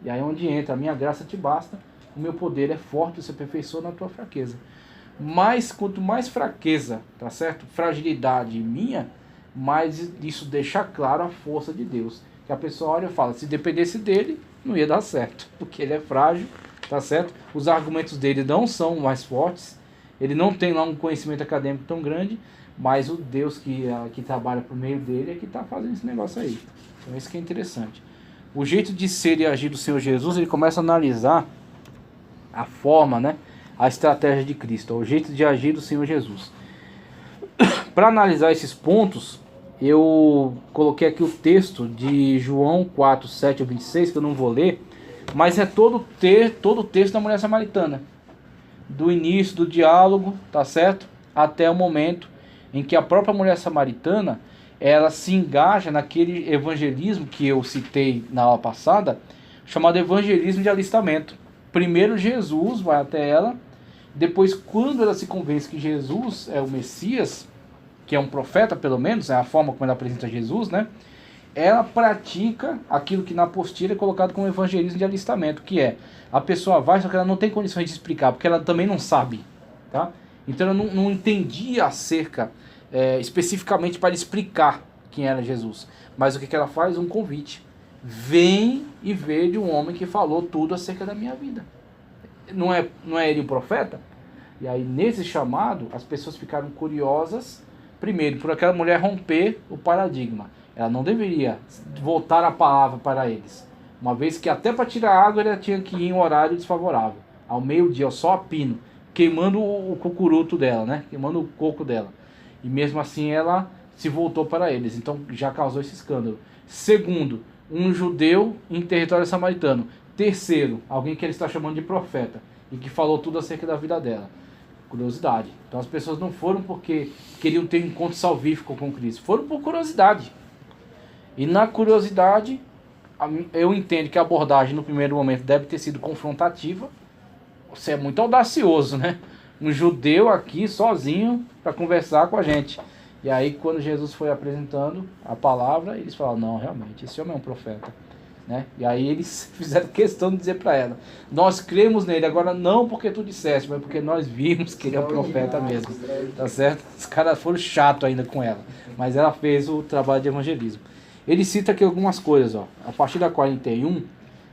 E aí é onde entra: a minha graça te basta, o meu poder é forte, você aperfeiçoa na tua fraqueza. Mas quanto mais fraqueza, tá certo? Fragilidade minha, mais isso deixa claro a força de Deus. Que a pessoa olha e fala: se dependesse dele, não ia dar certo, porque ele é frágil, tá certo? Os argumentos dele não são mais fortes, ele não tem lá um conhecimento acadêmico tão grande, mas o Deus que trabalha por meio dele é que está fazendo esse negócio aí. Então isso que é interessante. O jeito de ser e agir do Senhor Jesus, ele começa a analisar a forma, né, a estratégia de Cristo, o jeito de agir do Senhor Jesus. Para analisar esses pontos, eu coloquei aqui o texto de João 4, 7 a 26, que eu não vou ler, mas é todo o texto da mulher samaritana, do início do diálogo, tá certo? Até o momento em que a própria mulher samaritana, ela se engaja naquele evangelismo que eu citei na aula passada, chamado evangelismo de alistamento. Primeiro Jesus vai até ela, depois quando ela se convence que Jesus é o Messias, que é um profeta pelo menos, é a forma como ela apresenta Jesus, né? Ela pratica aquilo que na apostila é colocado como evangelismo de alistamento, que é: a pessoa vai, só que ela não tem condições de explicar, porque ela também não sabe, tá? Então ela não entendia acerca, especificamente para explicar quem era Jesus. Mas o que ela faz? Um convite: vem e vê de um homem que falou tudo acerca da minha vida. Não é ele o profeta? E aí nesse chamado, as pessoas ficaram curiosas, primeiro, por aquela mulher romper o paradigma. Ela não deveria voltar a palavra para eles, uma vez que até para tirar água ela tinha que ir em um horário desfavorável, ao meio-dia, só a pino, queimando o cucuruto dela, né? Queimando o coco dela. E mesmo assim ela se voltou para eles, então já causou esse escândalo. Segundo, um judeu em território samaritano. Terceiro, alguém que ele está chamando de profeta e que falou tudo acerca da vida dela. Curiosidade. Então as pessoas não foram porque queriam ter um encontro salvífico com Cristo, foram por curiosidade. E na curiosidade, eu entendo que a abordagem no primeiro momento deve ter sido confrontativa. Você é muito audacioso, né? Um judeu aqui sozinho para conversar com a gente. E aí quando Jesus foi apresentando a palavra, eles falaram: não, realmente, esse homem é um profeta, né? E aí eles fizeram questão de dizer para ela: nós cremos nele, agora não porque tu disseste, mas porque nós vimos que ele é um profeta mesmo, tá certo? Os caras foram chatos ainda com ela, mas ela fez o trabalho de evangelismo. Ele cita aqui algumas coisas, ó, a partir da 41,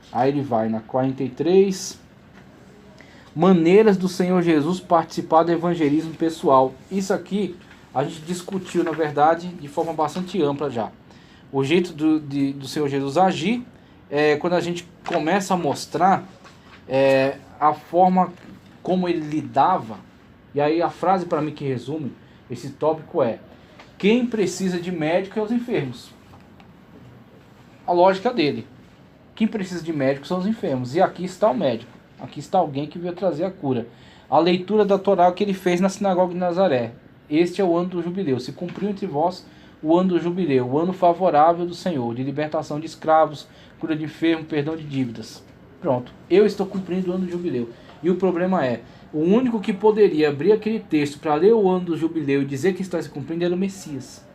aí ele vai na 43, maneiras do Senhor Jesus participar do evangelismo pessoal. Isso aqui a gente discutiu, na verdade, de forma bastante ampla já. O jeito do Senhor Jesus agir é quando a gente começa a mostrar a forma como ele lidava. E aí a frase para mim que resume esse tópico é: quem precisa de médico é os enfermos. A lógica dele: quem precisa de médico são os enfermos. E aqui está o médico. Aqui está alguém que veio trazer a cura. a leitura da Torá que ele fez na sinagoga de Nazaré. Este é o ano do jubileu. Se cumpriu entre vós o ano do jubileu, o ano favorável do Senhor, de libertação de escravos, cura de enfermo, perdão de dívidas. Pronto, eu estou cumprindo o ano do jubileu. E o problema é, o único que poderia abrir aquele texto para ler o ano do jubileu e dizer que está se cumprindo era o Messias.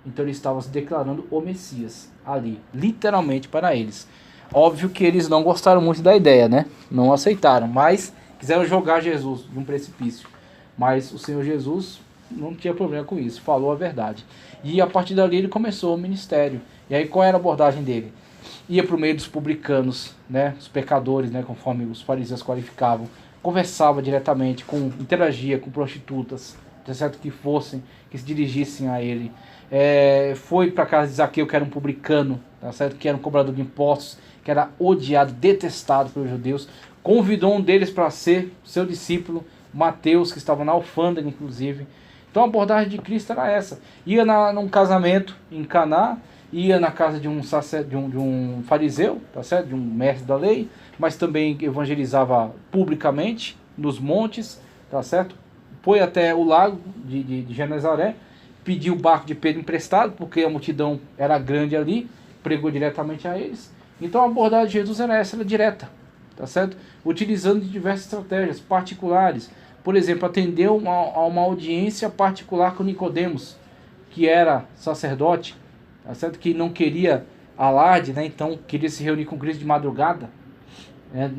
Então ele estava se declarando o Messias ali, literalmente para eles. Óbvio que eles não gostaram muito da ideia, né? Não aceitaram, mas quiseram jogar Jesus de um precipício. Mas o Senhor Jesus não tinha problema com isso, falou a verdade. E a partir dali ele começou o ministério. E aí qual era a abordagem dele? Ia para o meio dos publicanos, né, os pecadores, né, conforme os fariseus qualificavam, conversava diretamente, interagia com prostitutas, tá certo, que se dirigissem a ele. Foi para casa de Zaqueu, que era um publicano, tá certo, que era um cobrador de impostos, que era odiado, detestado pelos judeus. Convidou um deles para ser seu discípulo, Mateus, que estava na alfândega, inclusive. Então a abordagem de Cristo era essa. Ia num casamento em Caná, ia na casa de um fariseu, tá certo? De um mestre da lei, mas também evangelizava publicamente nos montes, tá certo? Foi até o lago de Genezaré, pediu o barco de Pedro emprestado, porque a multidão era grande ali, pregou diretamente a eles. Então a abordagem de Jesus era essa, era direta, tá certo? Utilizando diversas estratégias particulares. Por exemplo, atendeu a uma audiência particular com Nicodemos, que era sacerdote, tá certo? Que não queria alarde, né? Então queria se reunir com Cristo de madrugada, né?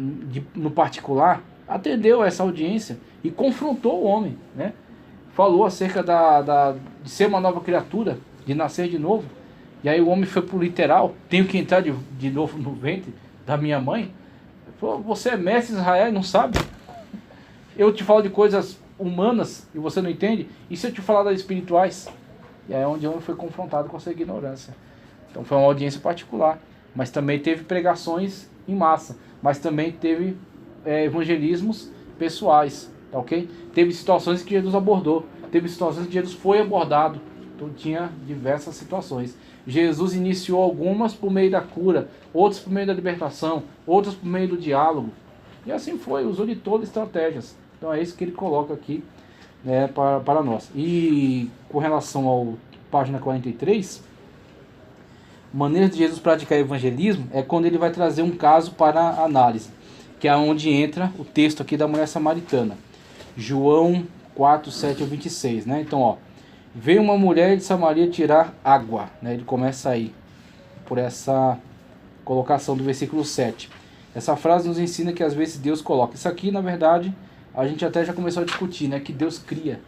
No particular. Atendeu essa audiência e confrontou o homem, né? Falou acerca de ser uma nova criatura, de nascer de novo. E aí o homem foi pro literal: tenho que entrar de novo no ventre da minha mãe. Ele falou: você é mestre de Israel e não sabe? Eu te falo de coisas humanas e você não entende? E se eu te falar das espirituais? E aí é onde o homem foi confrontado com essa ignorância. Então foi uma audiência particular. Mas também teve pregações em massa. Mas também teve evangelismos pessoais. Tá, ok? Teve situações que Jesus abordou. Teve situações que Jesus foi abordado. Então tinha diversas situações. Jesus iniciou algumas por meio da cura, outras por meio da libertação, outras por meio do diálogo. E assim foi, usou de todas as estratégias. Então é isso que ele coloca aqui, né, para nós. E com relação ao página 43, maneira de Jesus praticar evangelismo é quando ele vai trazer um caso para análise, que é onde entra o texto aqui da mulher samaritana. João 4, 7 ao 26, né? Então, ó, veio uma mulher de Samaria tirar água, né? Ele começa aí, por essa colocação do versículo 7. Essa frase nos ensina que às vezes Deus coloca. Isso aqui, na verdade, a gente até já começou a discutir, né? Que Deus cria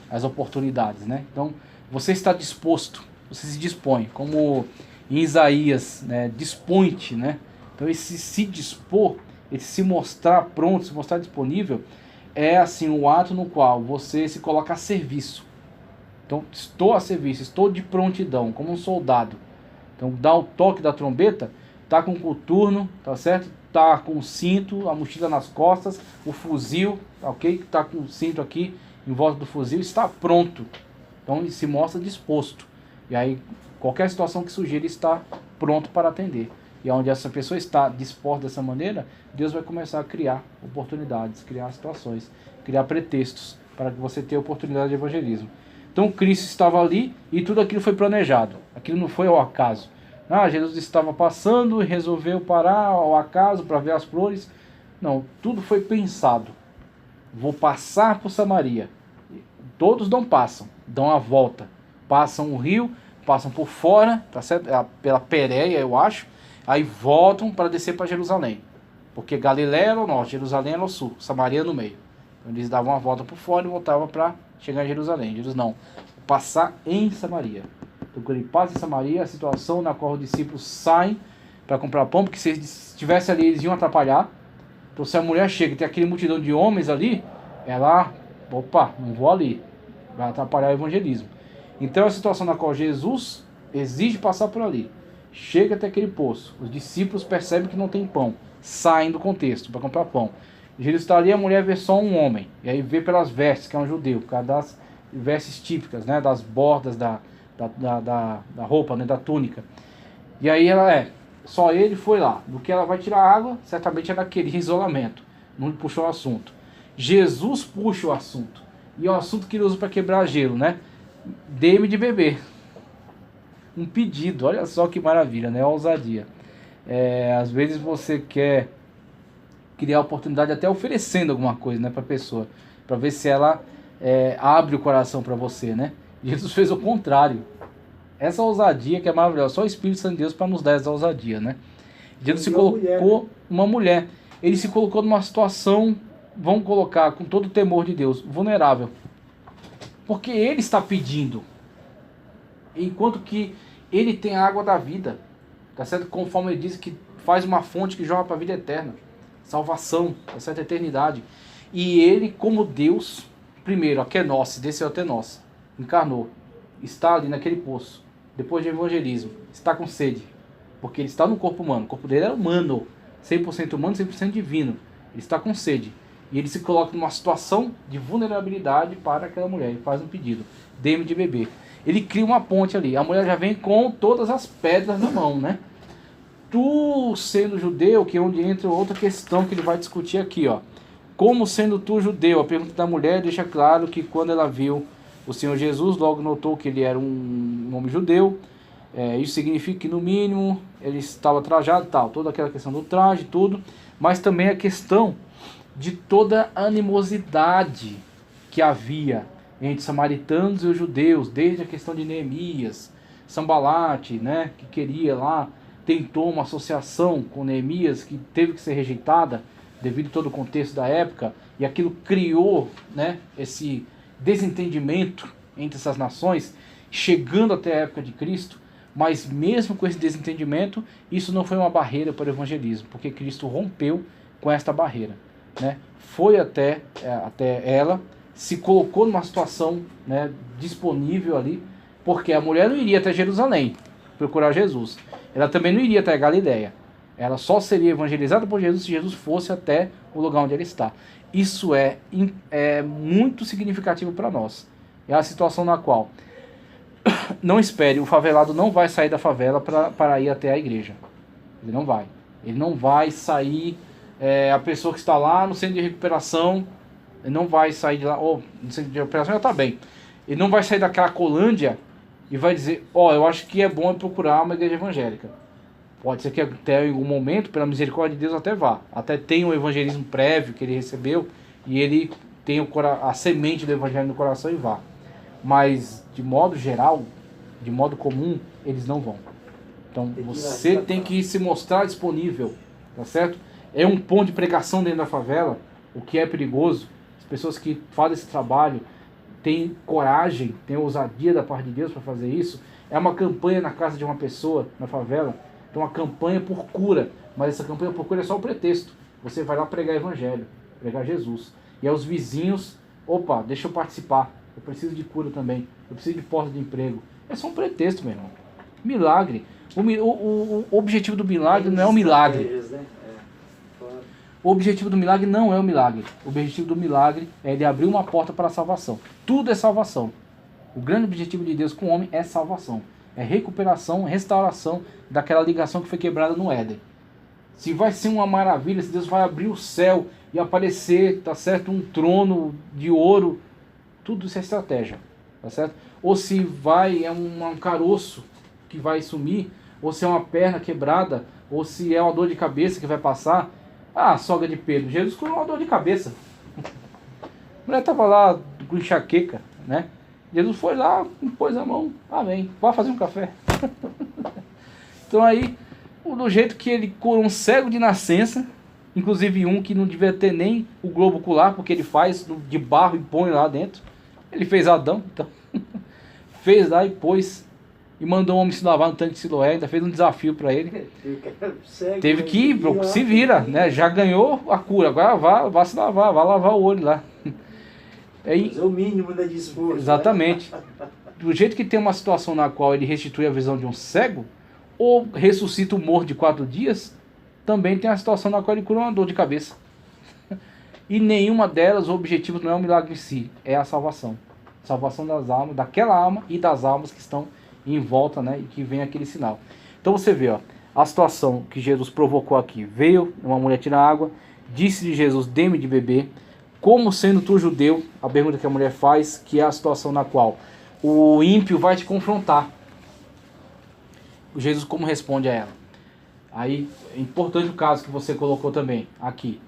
as oportunidades, né? Então, você está disposto, você se dispõe, como em Isaías, né? Dispõe-te, né? Então, esse se dispor, esse se mostrar pronto, se mostrar disponível, é assim o ato no qual você se coloca a serviço. Então, estou a serviço, estou de prontidão, como um soldado. Então, dá o toque da trombeta, tá com o coturno, tá certo? Tá com o cinto, a mochila nas costas, o fuzil, tá ok? Tá com o cinto aqui em volta do fuzil, está pronto. Então, ele se mostra disposto. E aí, qualquer situação que surgir, ele está pronto para atender. E onde essa pessoa está disposta dessa maneira, Deus vai começar a criar oportunidades, criar situações, criar pretextos para que você tenha oportunidade de evangelismo. Então Cristo estava ali e tudo aquilo foi planejado. Aquilo não foi ao acaso. Jesus estava passando e resolveu parar ao acaso para ver as flores. Não, tudo foi pensado. Vou passar por Samaria. Todos não passam, dão a volta. Passam o rio, passam por fora, tá certo? Pela Pérea, eu acho. Aí voltam para descer para Jerusalém. Porque Galiléia era o norte, Jerusalém era o sul, Samaria no meio. Então eles davam uma volta por fora e voltavam para chegar em Jerusalém. Jesus não, passar em Samaria. Então quando ele passa em Samaria, a situação na qual os discípulos saem para comprar pão, porque se eles estivessem ali eles iam atrapalhar. Então se a mulher chega e tem aquele multidão de homens ali, ela, opa, não vou ali, vai atrapalhar o evangelismo. Então é a situação na qual Jesus exige passar por ali. Chega até aquele poço, os discípulos percebem que não tem pão, saem do contexto para comprar pão. Jesus está ali, a mulher vê só um homem, e aí vê pelas vestes, que é um judeu, por causa das vestes típicas, né, das bordas da roupa, né, da túnica. E aí ela só ele foi lá. Do que ela vai tirar água, certamente ela queria isolamento, não puxou o assunto. Jesus puxa o assunto. E é o assunto que ele usa para quebrar gelo, né? Dê-me de beber. Um pedido, olha só que maravilha, né? A ousadia. Às vezes você quer criar oportunidade até oferecendo alguma coisa, né, para a pessoa, para ver se ela abre o coração para você, né? Jesus fez o contrário. Essa ousadia que é maravilhosa, só o Espírito Santo de Deus para nos dar essa ousadia, né? Jesus se colocou uma mulher, ele se colocou numa situação, vamos colocar com todo o temor de Deus, vulnerável, porque ele está pedindo, enquanto que ele tem a água da vida, tá certo? Conforme ele diz que faz uma fonte que joga para a vida eterna, salvação, tá certo? Eternidade. E ele, como Deus, primeiro, a Kenosse, desceu até nós, encarnou, está ali naquele poço, depois de evangelismo, está com sede, porque ele está no corpo humano, o corpo dele é humano, 100% humano, 100% divino, ele está com sede, e ele se coloca numa situação de vulnerabilidade para aquela mulher, ele faz um pedido, dê-me de beber. Ele cria uma ponte ali, a mulher já vem com todas as pedras na mão, né? Tu sendo judeu, que é onde entra outra questão que ele vai discutir aqui, ó. Como sendo tu judeu? A pergunta da mulher deixa claro que quando ela viu o Senhor Jesus, logo notou que ele era um homem judeu. Isso significa que no mínimo ele estava trajado, tal, toda aquela questão do traje, tudo, mas também a questão de toda a animosidade que havia entre os samaritanos e os judeus, desde a questão de Neemias, Sambalate, né, que queria lá, tentou uma associação com Neemias, que teve que ser rejeitada devido a todo o contexto da época, e aquilo criou, né, esse desentendimento entre essas nações, chegando até a época de Cristo. Mas mesmo com esse desentendimento, isso não foi uma barreira para o evangelismo, porque Cristo rompeu com esta barreira, né? Foi até ela, se colocou numa situação, né, disponível ali, porque a mulher não iria até Jerusalém procurar Jesus, ela também não iria até Galileia, ela só seria evangelizada por Jesus se Jesus fosse até o lugar onde ele está. Isso é muito significativo para nós. É a situação na qual, não espere, o favelado não vai sair da favela para ir até a igreja. Ele não vai. Ele não vai sair, a pessoa que está lá no centro de recuperação, ele não vai sair de lá, ou no centro de recuperação já está bem. Ele não vai sair da Cracolândia e vai dizer, eu acho que é bom procurar uma igreja evangélica. Pode ser que até em algum momento, pela misericórdia de Deus, até vá. Até tem um evangelismo prévio que ele recebeu e ele tem a semente do evangelho no coração e vá. Mas, de modo geral, de modo comum, eles não vão. Então, você tem que se mostrar disponível, tá certo? É um ponto de pregação dentro da favela, o que é perigoso. As pessoas que fazem esse trabalho têm coragem, têm ousadia da parte de Deus para fazer isso. É uma campanha na casa de uma pessoa, na favela. Então, uma campanha por cura. Mas essa campanha por cura é só o pretexto. Você vai lá pregar evangelho, pregar Jesus. E aí os vizinhos, deixa eu participar. Eu preciso de cura também. Eu preciso de porta de emprego. É só um pretexto, meu irmão. Milagre. O objetivo do milagre não é o milagre. O objetivo do milagre não é o milagre. O objetivo do milagre é ele abrir uma porta para a salvação. Tudo é salvação. O grande objetivo de Deus com o homem é salvação. É recuperação, restauração daquela ligação que foi quebrada no Éden. Se vai ser uma maravilha, se Deus vai abrir o céu e aparecer, tá certo, um trono de ouro, tudo isso é estratégia, tá certo? Ou se é um caroço que vai sumir, ou se é uma perna quebrada, ou se é uma dor de cabeça que vai passar. Sogra de Pedro, Jesus curou uma dor de cabeça. A mulher estava lá com enxaqueca, né? Jesus foi lá, pôs a mão, amém, vai fazer um café. Então aí, do jeito que ele curou um cego de nascença, inclusive um que não devia ter nem o globo ocular, porque ele faz de barro e põe lá dentro. Ele fez Adão, então fez lá e pôs, e mandou o homem se lavar no tanque de Siloé, ainda fez um desafio para ele. Teve que ir, se vira, né? Já ganhou a cura, agora vá se lavar, vá lavar o olho lá.
É o mínimo de esforço.
Exatamente. Do jeito que tem uma situação na qual ele restitui a visão de um cego, ou ressuscita o morto de 4 dias, também tem a situação na qual ele cura uma dor de cabeça. E nenhuma delas, o objetivo não é o milagre em si, é a salvação. Salvação das almas, daquela alma e das almas que estão em volta, né, e que vem aquele sinal. Então você vê, a situação que Jesus provocou aqui. Veio uma mulher tirar água, disse de Jesus, dê-me de beber. como sendo tu judeu, a pergunta que a mulher faz, que é a situação na qual o ímpio vai te confrontar. Jesus como responde a ela? Aí, é importante o caso que você colocou também, aqui.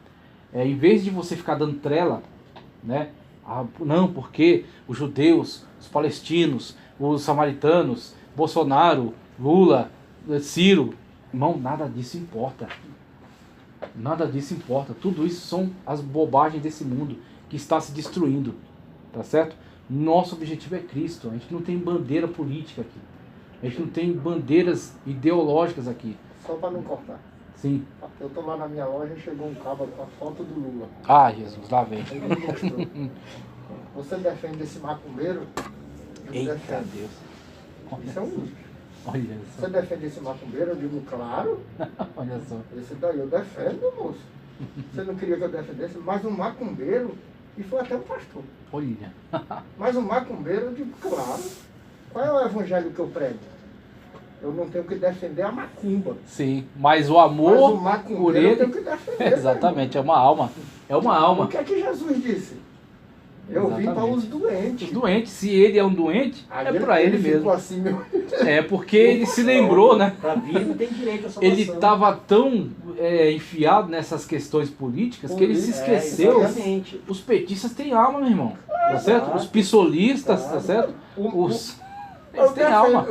Em vez de você ficar dando trela, né? Não, porque os judeus, os palestinos, os samaritanos, Bolsonaro, Lula, Ciro, irmão, nada disso importa. Nada disso importa. Tudo isso são as bobagens desse mundo que está se destruindo. Tá certo? Nosso objetivo é Cristo. A gente não tem bandeira política aqui. A gente não tem bandeiras ideológicas aqui.
Só para não cortar.
Sim.
Eu tô lá na minha loja e chegou um cabo com a foto do Lula.
Ah, Jesus, lá vem.
Ele me mostrou. Você defende esse macumbeiro? Eu
Eita
defendo.
Deus.
Isso é um lixo.
Olha
Você
só.
defende esse macumbeiro? Eu digo, claro.
Olha só.
Esse daí eu defendo, moço. Você não queria que eu defendesse, mas um macumbeiro, e foi até um pastor.
Olha.
Mas um macumbeiro, eu digo, claro. Qual é o evangelho que eu prego? Eu não tenho que defender a macumba.
Sim, mas o
Mas o
amor por
macumbeiro eu tenho
ele...
que defender.
Exatamente, é uma alma. É uma
O
alma.
que é que Jesus disse? Eu vim para
Exatamente.
os doentes.
Os doentes, se ele é um doente,
Aí
é pra ele
ficou
mesmo.
assim, meu...
É porque ele se lembrou, né?
Para vivo tem direito à salvação.
Ele estava tão enfiado nessas questões políticas que ele se esqueceu.
Exatamente.
Os petistas têm alma, meu irmão. Tá certo? Os pissolistas, tá certo? Eles
Eu
têm alma.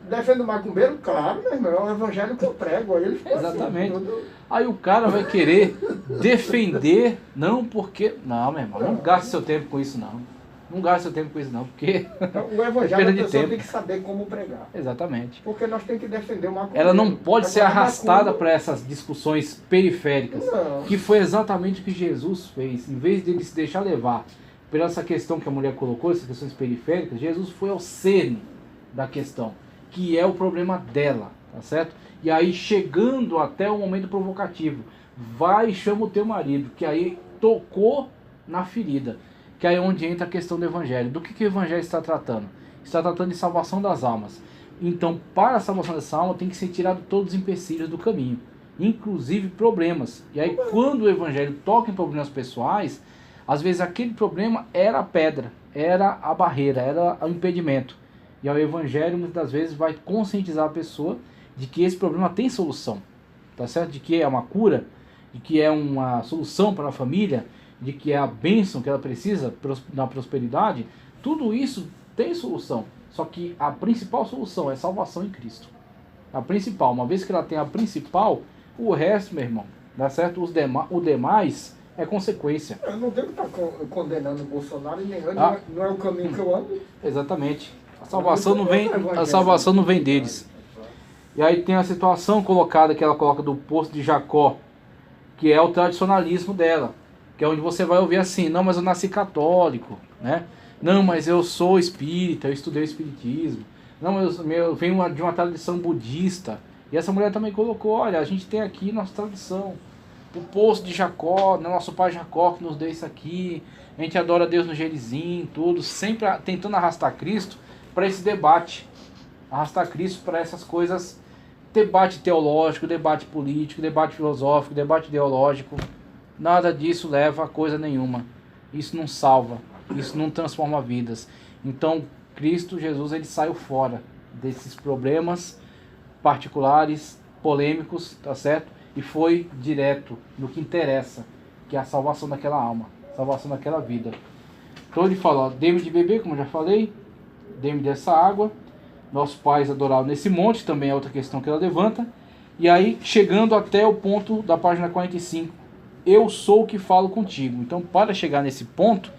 defendo o macumbeiro, claro, meu irmão, é o evangelho que eu prego. Aí ele ficou
Exatamente.
assim, todo...
Aí o cara vai querer defender, não porque... Não, meu irmão, não gaste seu tempo com isso, não. Não gaste seu tempo com isso, não, porque...
Então, o evangelho
perda
a
de
pessoa
tempo.
tem que saber como pregar.
Exatamente.
Porque nós temos que defender o macumbeiro.
Ela não pode ser
Agora,
arrastada
macumba-
para essas discussões periféricas,
Não.
que foi exatamente o que Jesus fez. Em vez dele se deixar levar por essa questão que a mulher colocou, essas questões periféricas, Jesus foi ao cerne da questão, que é o problema dela, tá certo? E aí, chegando até o momento provocativo, vai e chama o teu marido, que aí tocou na ferida, que aí é onde entra a questão do evangelho. Do que o evangelho está tratando? Está tratando de salvação das almas. Então, para a salvação dessa alma, tem que ser tirado todos os empecilhos do caminho, inclusive problemas. E aí, quando o evangelho toca em problemas pessoais, às vezes aquele problema era a pedra, era a barreira, era o impedimento. E aí o evangelho muitas das vezes vai conscientizar a pessoa de que esse problema tem solução, tá certo? De que é uma cura, de que é uma solução para a família, de que é a bênção que ela precisa na prosperidade. Tudo isso tem solução, só que a principal solução é salvação em Cristo. A principal, uma vez que ela tem a principal, o resto, meu irmão, dá certo? O demais é consequência.
Eu não devo estar condenando o Bolsonaro e nem eu,
Ah.
não é o caminho que eu ando.
Exatamente. A salvação não vem deles. E aí tem a situação colocada que ela coloca do poço de Jacó, que é o tradicionalismo dela, que é onde você vai ouvir assim: não, mas eu nasci católico, né? Não, mas eu sou espírita, eu estudei o espiritismo. Não, mas eu venho de uma tradição budista. E essa mulher também colocou: olha, a gente tem aqui nossa tradição, o poço de Jacó, nosso pai Jacó que nos deu isso aqui. A gente adora Deus no Gerizim, tudo, sempre tentando arrastar Cristo para esse debate, arrastar Cristo para essas coisas, debate teológico, debate político, debate filosófico, debate ideológico. Nada disso leva a coisa nenhuma. Isso não salva, isso não transforma vidas. Então Cristo Jesus, ele saiu fora desses problemas particulares, polêmicos, tá certo? E foi direto no que interessa, que é a salvação daquela alma, salvação daquela vida. Então ele fala: ó, dê-me de beber, como eu já falei, dê-me dessa água. Nossos pais adoravam nesse monte, também é outra questão que ela levanta. E aí, chegando até o ponto da página 45, eu sou o que falo contigo. Então, para chegar nesse ponto,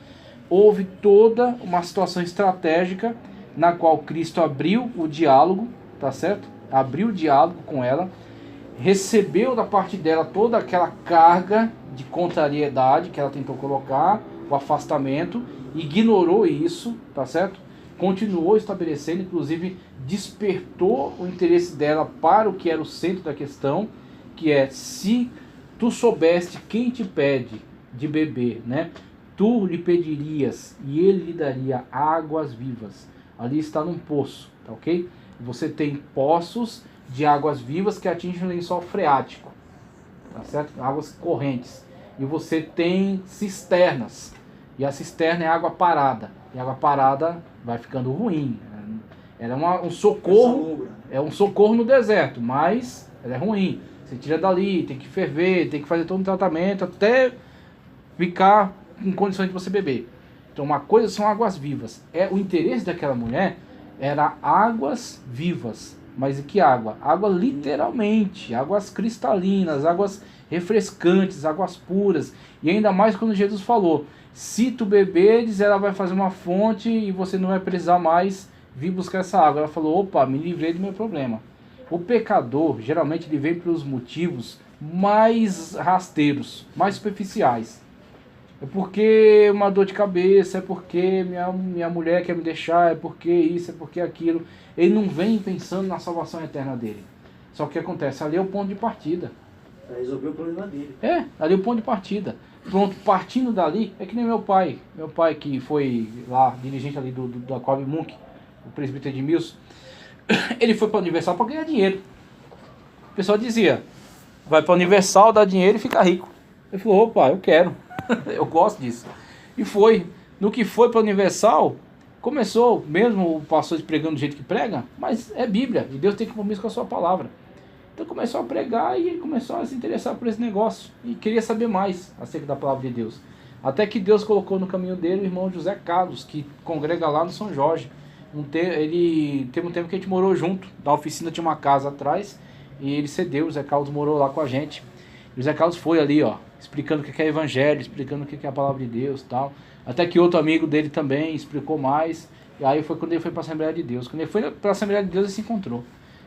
houve toda uma situação estratégica na qual Cristo abriu o diálogo, tá certo? Abriu o diálogo com ela, recebeu da parte dela toda aquela carga de contrariedade que ela tentou colocar, o afastamento, ignorou isso, tá certo? Continuou estabelecendo, inclusive despertou o interesse dela para o que era o centro da questão, que é: se tu soubeste quem te pede de beber, né? Tu lhe pedirias e ele lhe daria águas vivas. Ali está num poço, tá ok? Você tem poços de águas vivas que atingem o lençol freático, tá certo? Águas correntes. e você tem cisternas. E a cisterna é água parada. E a água parada vai ficando ruim. Ela é um socorro, é um socorro no deserto, mas ela é ruim. Você tira dali, tem que ferver, tem que fazer todo um tratamento até ficar em condições de você beber. Então uma coisa são águas vivas. O interesse daquela mulher era águas vivas. Mas e que água? Água literalmente, águas cristalinas, águas refrescantes, águas puras. E ainda mais quando Jesus falou, se tu beberes, ela vai fazer uma fonte e você não vai precisar mais vir buscar essa água. Ela falou, opa, me livrei do meu problema. O pecador, geralmente, ele vem pelos motivos mais rasteiros, mais superficiais. É porque uma dor de cabeça, é porque minha mulher quer me deixar, é porque isso, é porque aquilo. Ele não vem pensando na salvação eterna dele. Só que o que acontece? Ali é o ponto de partida.
Para resolver o problema dele.
Ali é o ponto de partida. Pronto, partindo dali, é que nem meu pai. Meu pai que foi lá, dirigente ali da Coab Munk, o presbítero Edmilson. Ele foi para a Universal para ganhar dinheiro. O pessoal dizia, vai para a Universal, dá dinheiro e fica rico. Ele falou, opa, eu quero. Eu gosto disso. E foi. No que foi para a Universal, começou, mesmo o pastor pregando do jeito que prega, mas é Bíblia, e Deus tem compromisso com a sua palavra. Então começou a pregar e ele começou a se interessar por esse negócio. E queria saber mais acerca da palavra de Deus. Até que Deus colocou no caminho dele o irmão José Carlos, que congrega lá no São Jorge. Teve um tempo que a gente morou junto. Na oficina tinha uma casa atrás e ele cedeu, o José Carlos morou lá com a gente. E o José Carlos foi ali, ó, explicando o que é evangelho, explicando o que é a palavra de Deus e tal. Até que outro amigo dele também explicou mais. E aí foi quando ele foi para a Assembleia de Deus. Quando ele foi para a Assembleia de Deus, ele se encontrou.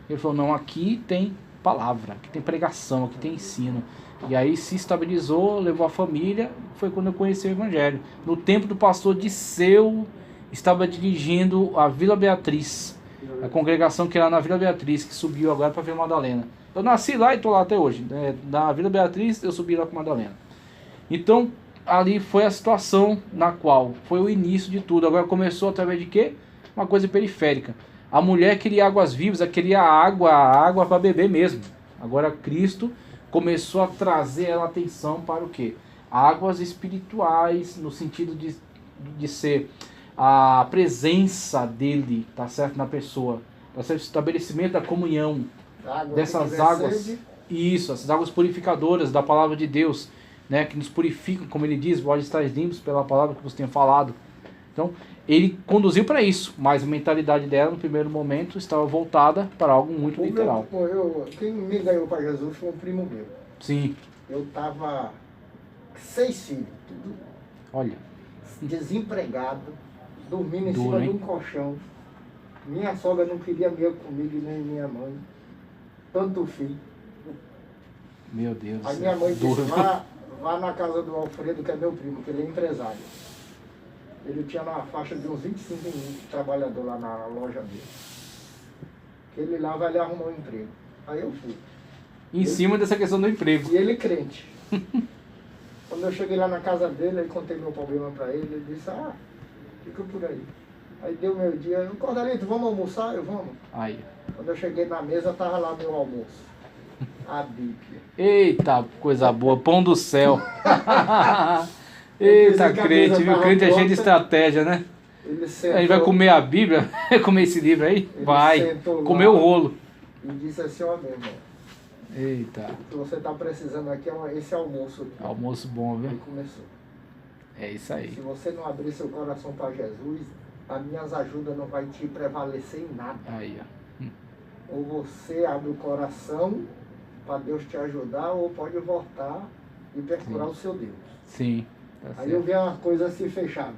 Ele falou, não, aqui tem palavra, aqui tem pregação, aqui tem ensino. E aí se estabilizou, levou a família. Foi quando eu conheci o evangelho. No tempo do pastor Disseu, estava dirigindo a Vila Beatriz, a congregação que era na Vila Beatriz, que subiu agora para Vila Madalena. Eu nasci lá e estou lá até hoje. Na Vila Beatriz eu subi lá com Madalena. Então ali foi a situação na qual foi o início de tudo. Agora começou através de quê? Uma coisa periférica. A mulher queria águas vivas, ela queria água para beber mesmo. Agora Cristo começou a trazer ela atenção para o quê? Águas espirituais, no sentido de ser a presença dele, tá certo, na pessoa, tá certo, o estabelecimento da comunhão dessas águas, isso, essas águas purificadoras da palavra de Deus, né, que nos purificam, como ele diz, vós estáis limpos pela palavra que você tem falado. Então, ele conduziu para isso, mas a mentalidade dela, no primeiro momento, estava voltada para algo muito literal.
Quem me ganhou para Jesus foi um primo meu.
Sim.
Eu estava 6 filhos, tudo.
Olha.
Desempregado, dormindo em cima de um colchão. Minha sogra não queria meu comigo, nem minha mãe. Tanto filho.
Meu Deus.
Aí minha mãe disse, vá na casa do Alfredo, que é meu primo, que ele é empresário. Ele tinha uma faixa de uns 25 trabalhadores lá na loja dele. Que ele lá vai lhe arrumar um emprego. Aí eu fui.
Em cima dessa questão do emprego.
E ele crente. Quando eu cheguei lá na casa dele, aí contei meu problema pra ele, ele disse, fica por aí. Aí deu meu dia, eu, Cordelito, vamos almoçar? Eu, vamos.
Aí.
Quando eu cheguei na mesa, tava lá meu almoço. A Bíblia.
Eita, coisa boa, pão do céu. Eita, crente, viu? Crente é cheio de estratégia, né? A gente vai comer a Bíblia, comer esse livro aí? Vai, comer o rolo.
E disse assim, ó, meu irmão.
Eita.
O que você está precisando aqui é esse almoço aqui.
Almoço bom, viu?
Aí começou.
É isso aí.
Se você não abrir seu coração para Jesus, as minhas ajudas não vai te prevalecer em nada.
Aí, ó.
Ou você abre o coração para Deus te ajudar, ou pode voltar e perfurar o seu Deus.
Sim. Tá
aí eu vi uma coisa assim fechada.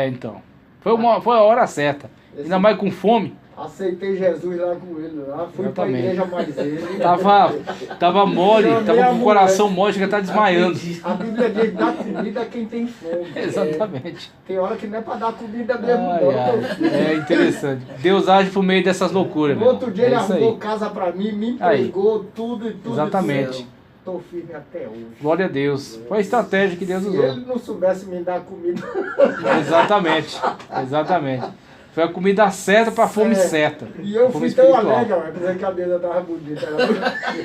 Então. Foi a hora certa. Ainda mais com fome.
Aceitei Jesus lá com ele, lá fui para a igreja mais ele.
Tava mole, tava com o coração mole, que tá desmaiando.
A Bíblia diz, dá comida a quem tem fome.
Exatamente.
Tem hora que não é para dar comida mesmo, não.
É interessante. Deus age por meio dessas loucuras.
No outro dia ele arrumou casa para mim, me entregou tudo e tudo.
Exatamente.
Estou firme até hoje.
Glória a Deus. Foi a estratégia que Deus usou.
Se ele não soubesse me dar comida.
Exatamente. Foi a comida certa para a fome certa.
E eu
Fome
fui tão
espiritual.
alegre, ó, porque a cabeça tava bonita.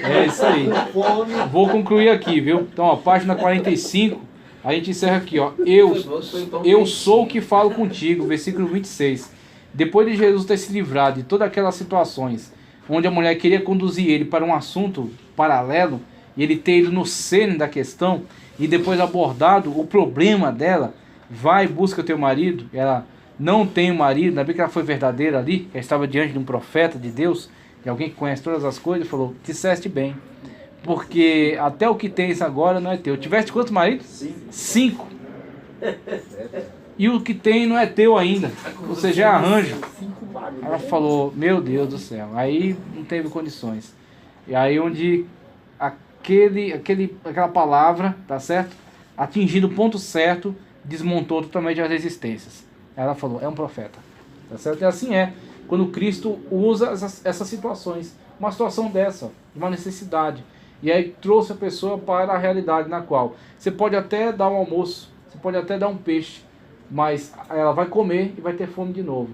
É isso aí.
Fome.
Vou concluir aqui, viu? Então, ó, página 45, a gente encerra aqui, ó. Eu sou o que falo contigo, versículo 26. Depois de Jesus ter se livrado de todas aquelas situações onde a mulher queria conduzir ele para um assunto paralelo, e ele ter ido no cerne da questão e depois abordado o problema dela, vai, busca teu marido, ela não tem um marido, ainda bem que ela foi verdadeira ali, ela estava diante de um profeta de Deus, de alguém que conhece todas as coisas, falou, disseste bem, porque até o que tens agora não é teu. Tiveste quantos maridos? 5. E o que tem não é teu ainda, você já arranja. Ela falou, meu Deus do céu, aí não teve condições. E aí onde aquela palavra, tá certo? Atingindo o ponto certo, desmontou totalmente as resistências. Ela falou, é um profeta, tá certo? E assim é, quando Cristo usa essas situações, uma situação dessa, de uma necessidade, e aí trouxe a pessoa para a realidade na qual você pode até dar um almoço, você pode até dar um peixe, mas ela vai comer e vai ter fome de novo.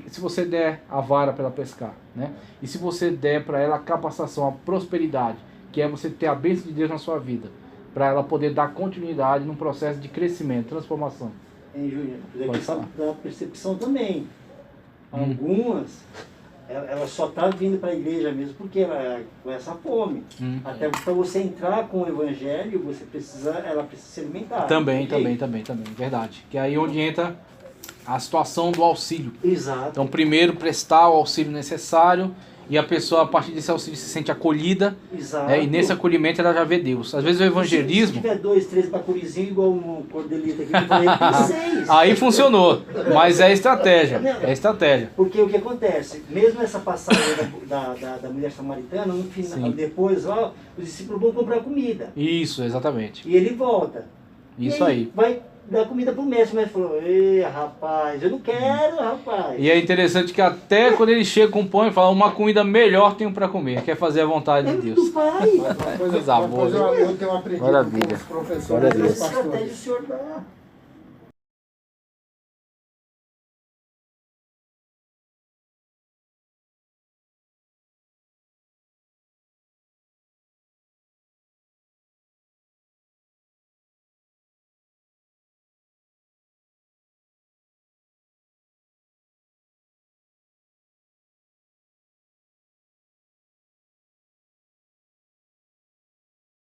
Se você der a vara para ela pescar, né? E se você der para ela a capacitação, a prosperidade, que é você ter a bênção de Deus na sua vida, para ela poder dar continuidade num processo de crescimento, transformação.
Júnior,
Pode falar.
da percepção também. Algumas, ela só está vindo para a igreja mesmo porque ela com essa fome. Até para você entrar com o evangelho, ela precisa se alimentar.
Também, verdade. Que é aí onde entra a situação do auxílio.
Exato.
Então, primeiro prestar o auxílio necessário, e a pessoa, a partir desse auxílio, se sente acolhida.
Exato.
Né? E nesse acolhimento ela já vê Deus. Às vezes o evangelismo...
Se tiver 2, 3 bacurizinhos igual um cordelito aqui, eu falei, tem 6.
Aí funcionou. Mas é estratégia. É estratégia.
Porque o que acontece? Mesmo essa passagem da mulher samaritana, no final,
Sim.
depois, ó, os discípulos vão comprar comida.
Isso, exatamente.
E ele volta.
Isso
e
aí.
Vai dar comida pro mestre. O mestre falou, ei, rapaz, eu não quero, rapaz.
E é interessante que até quando ele chega com o pão, ele fala, uma comida melhor tenho para comer. Quer fazer a vontade de Deus.
Do pai.
Coisa boa.
Eu tenho aprendido com
Maravilha.
os professores.
Glória a Deus.
e os pastores.
Estratégia o senhor dá.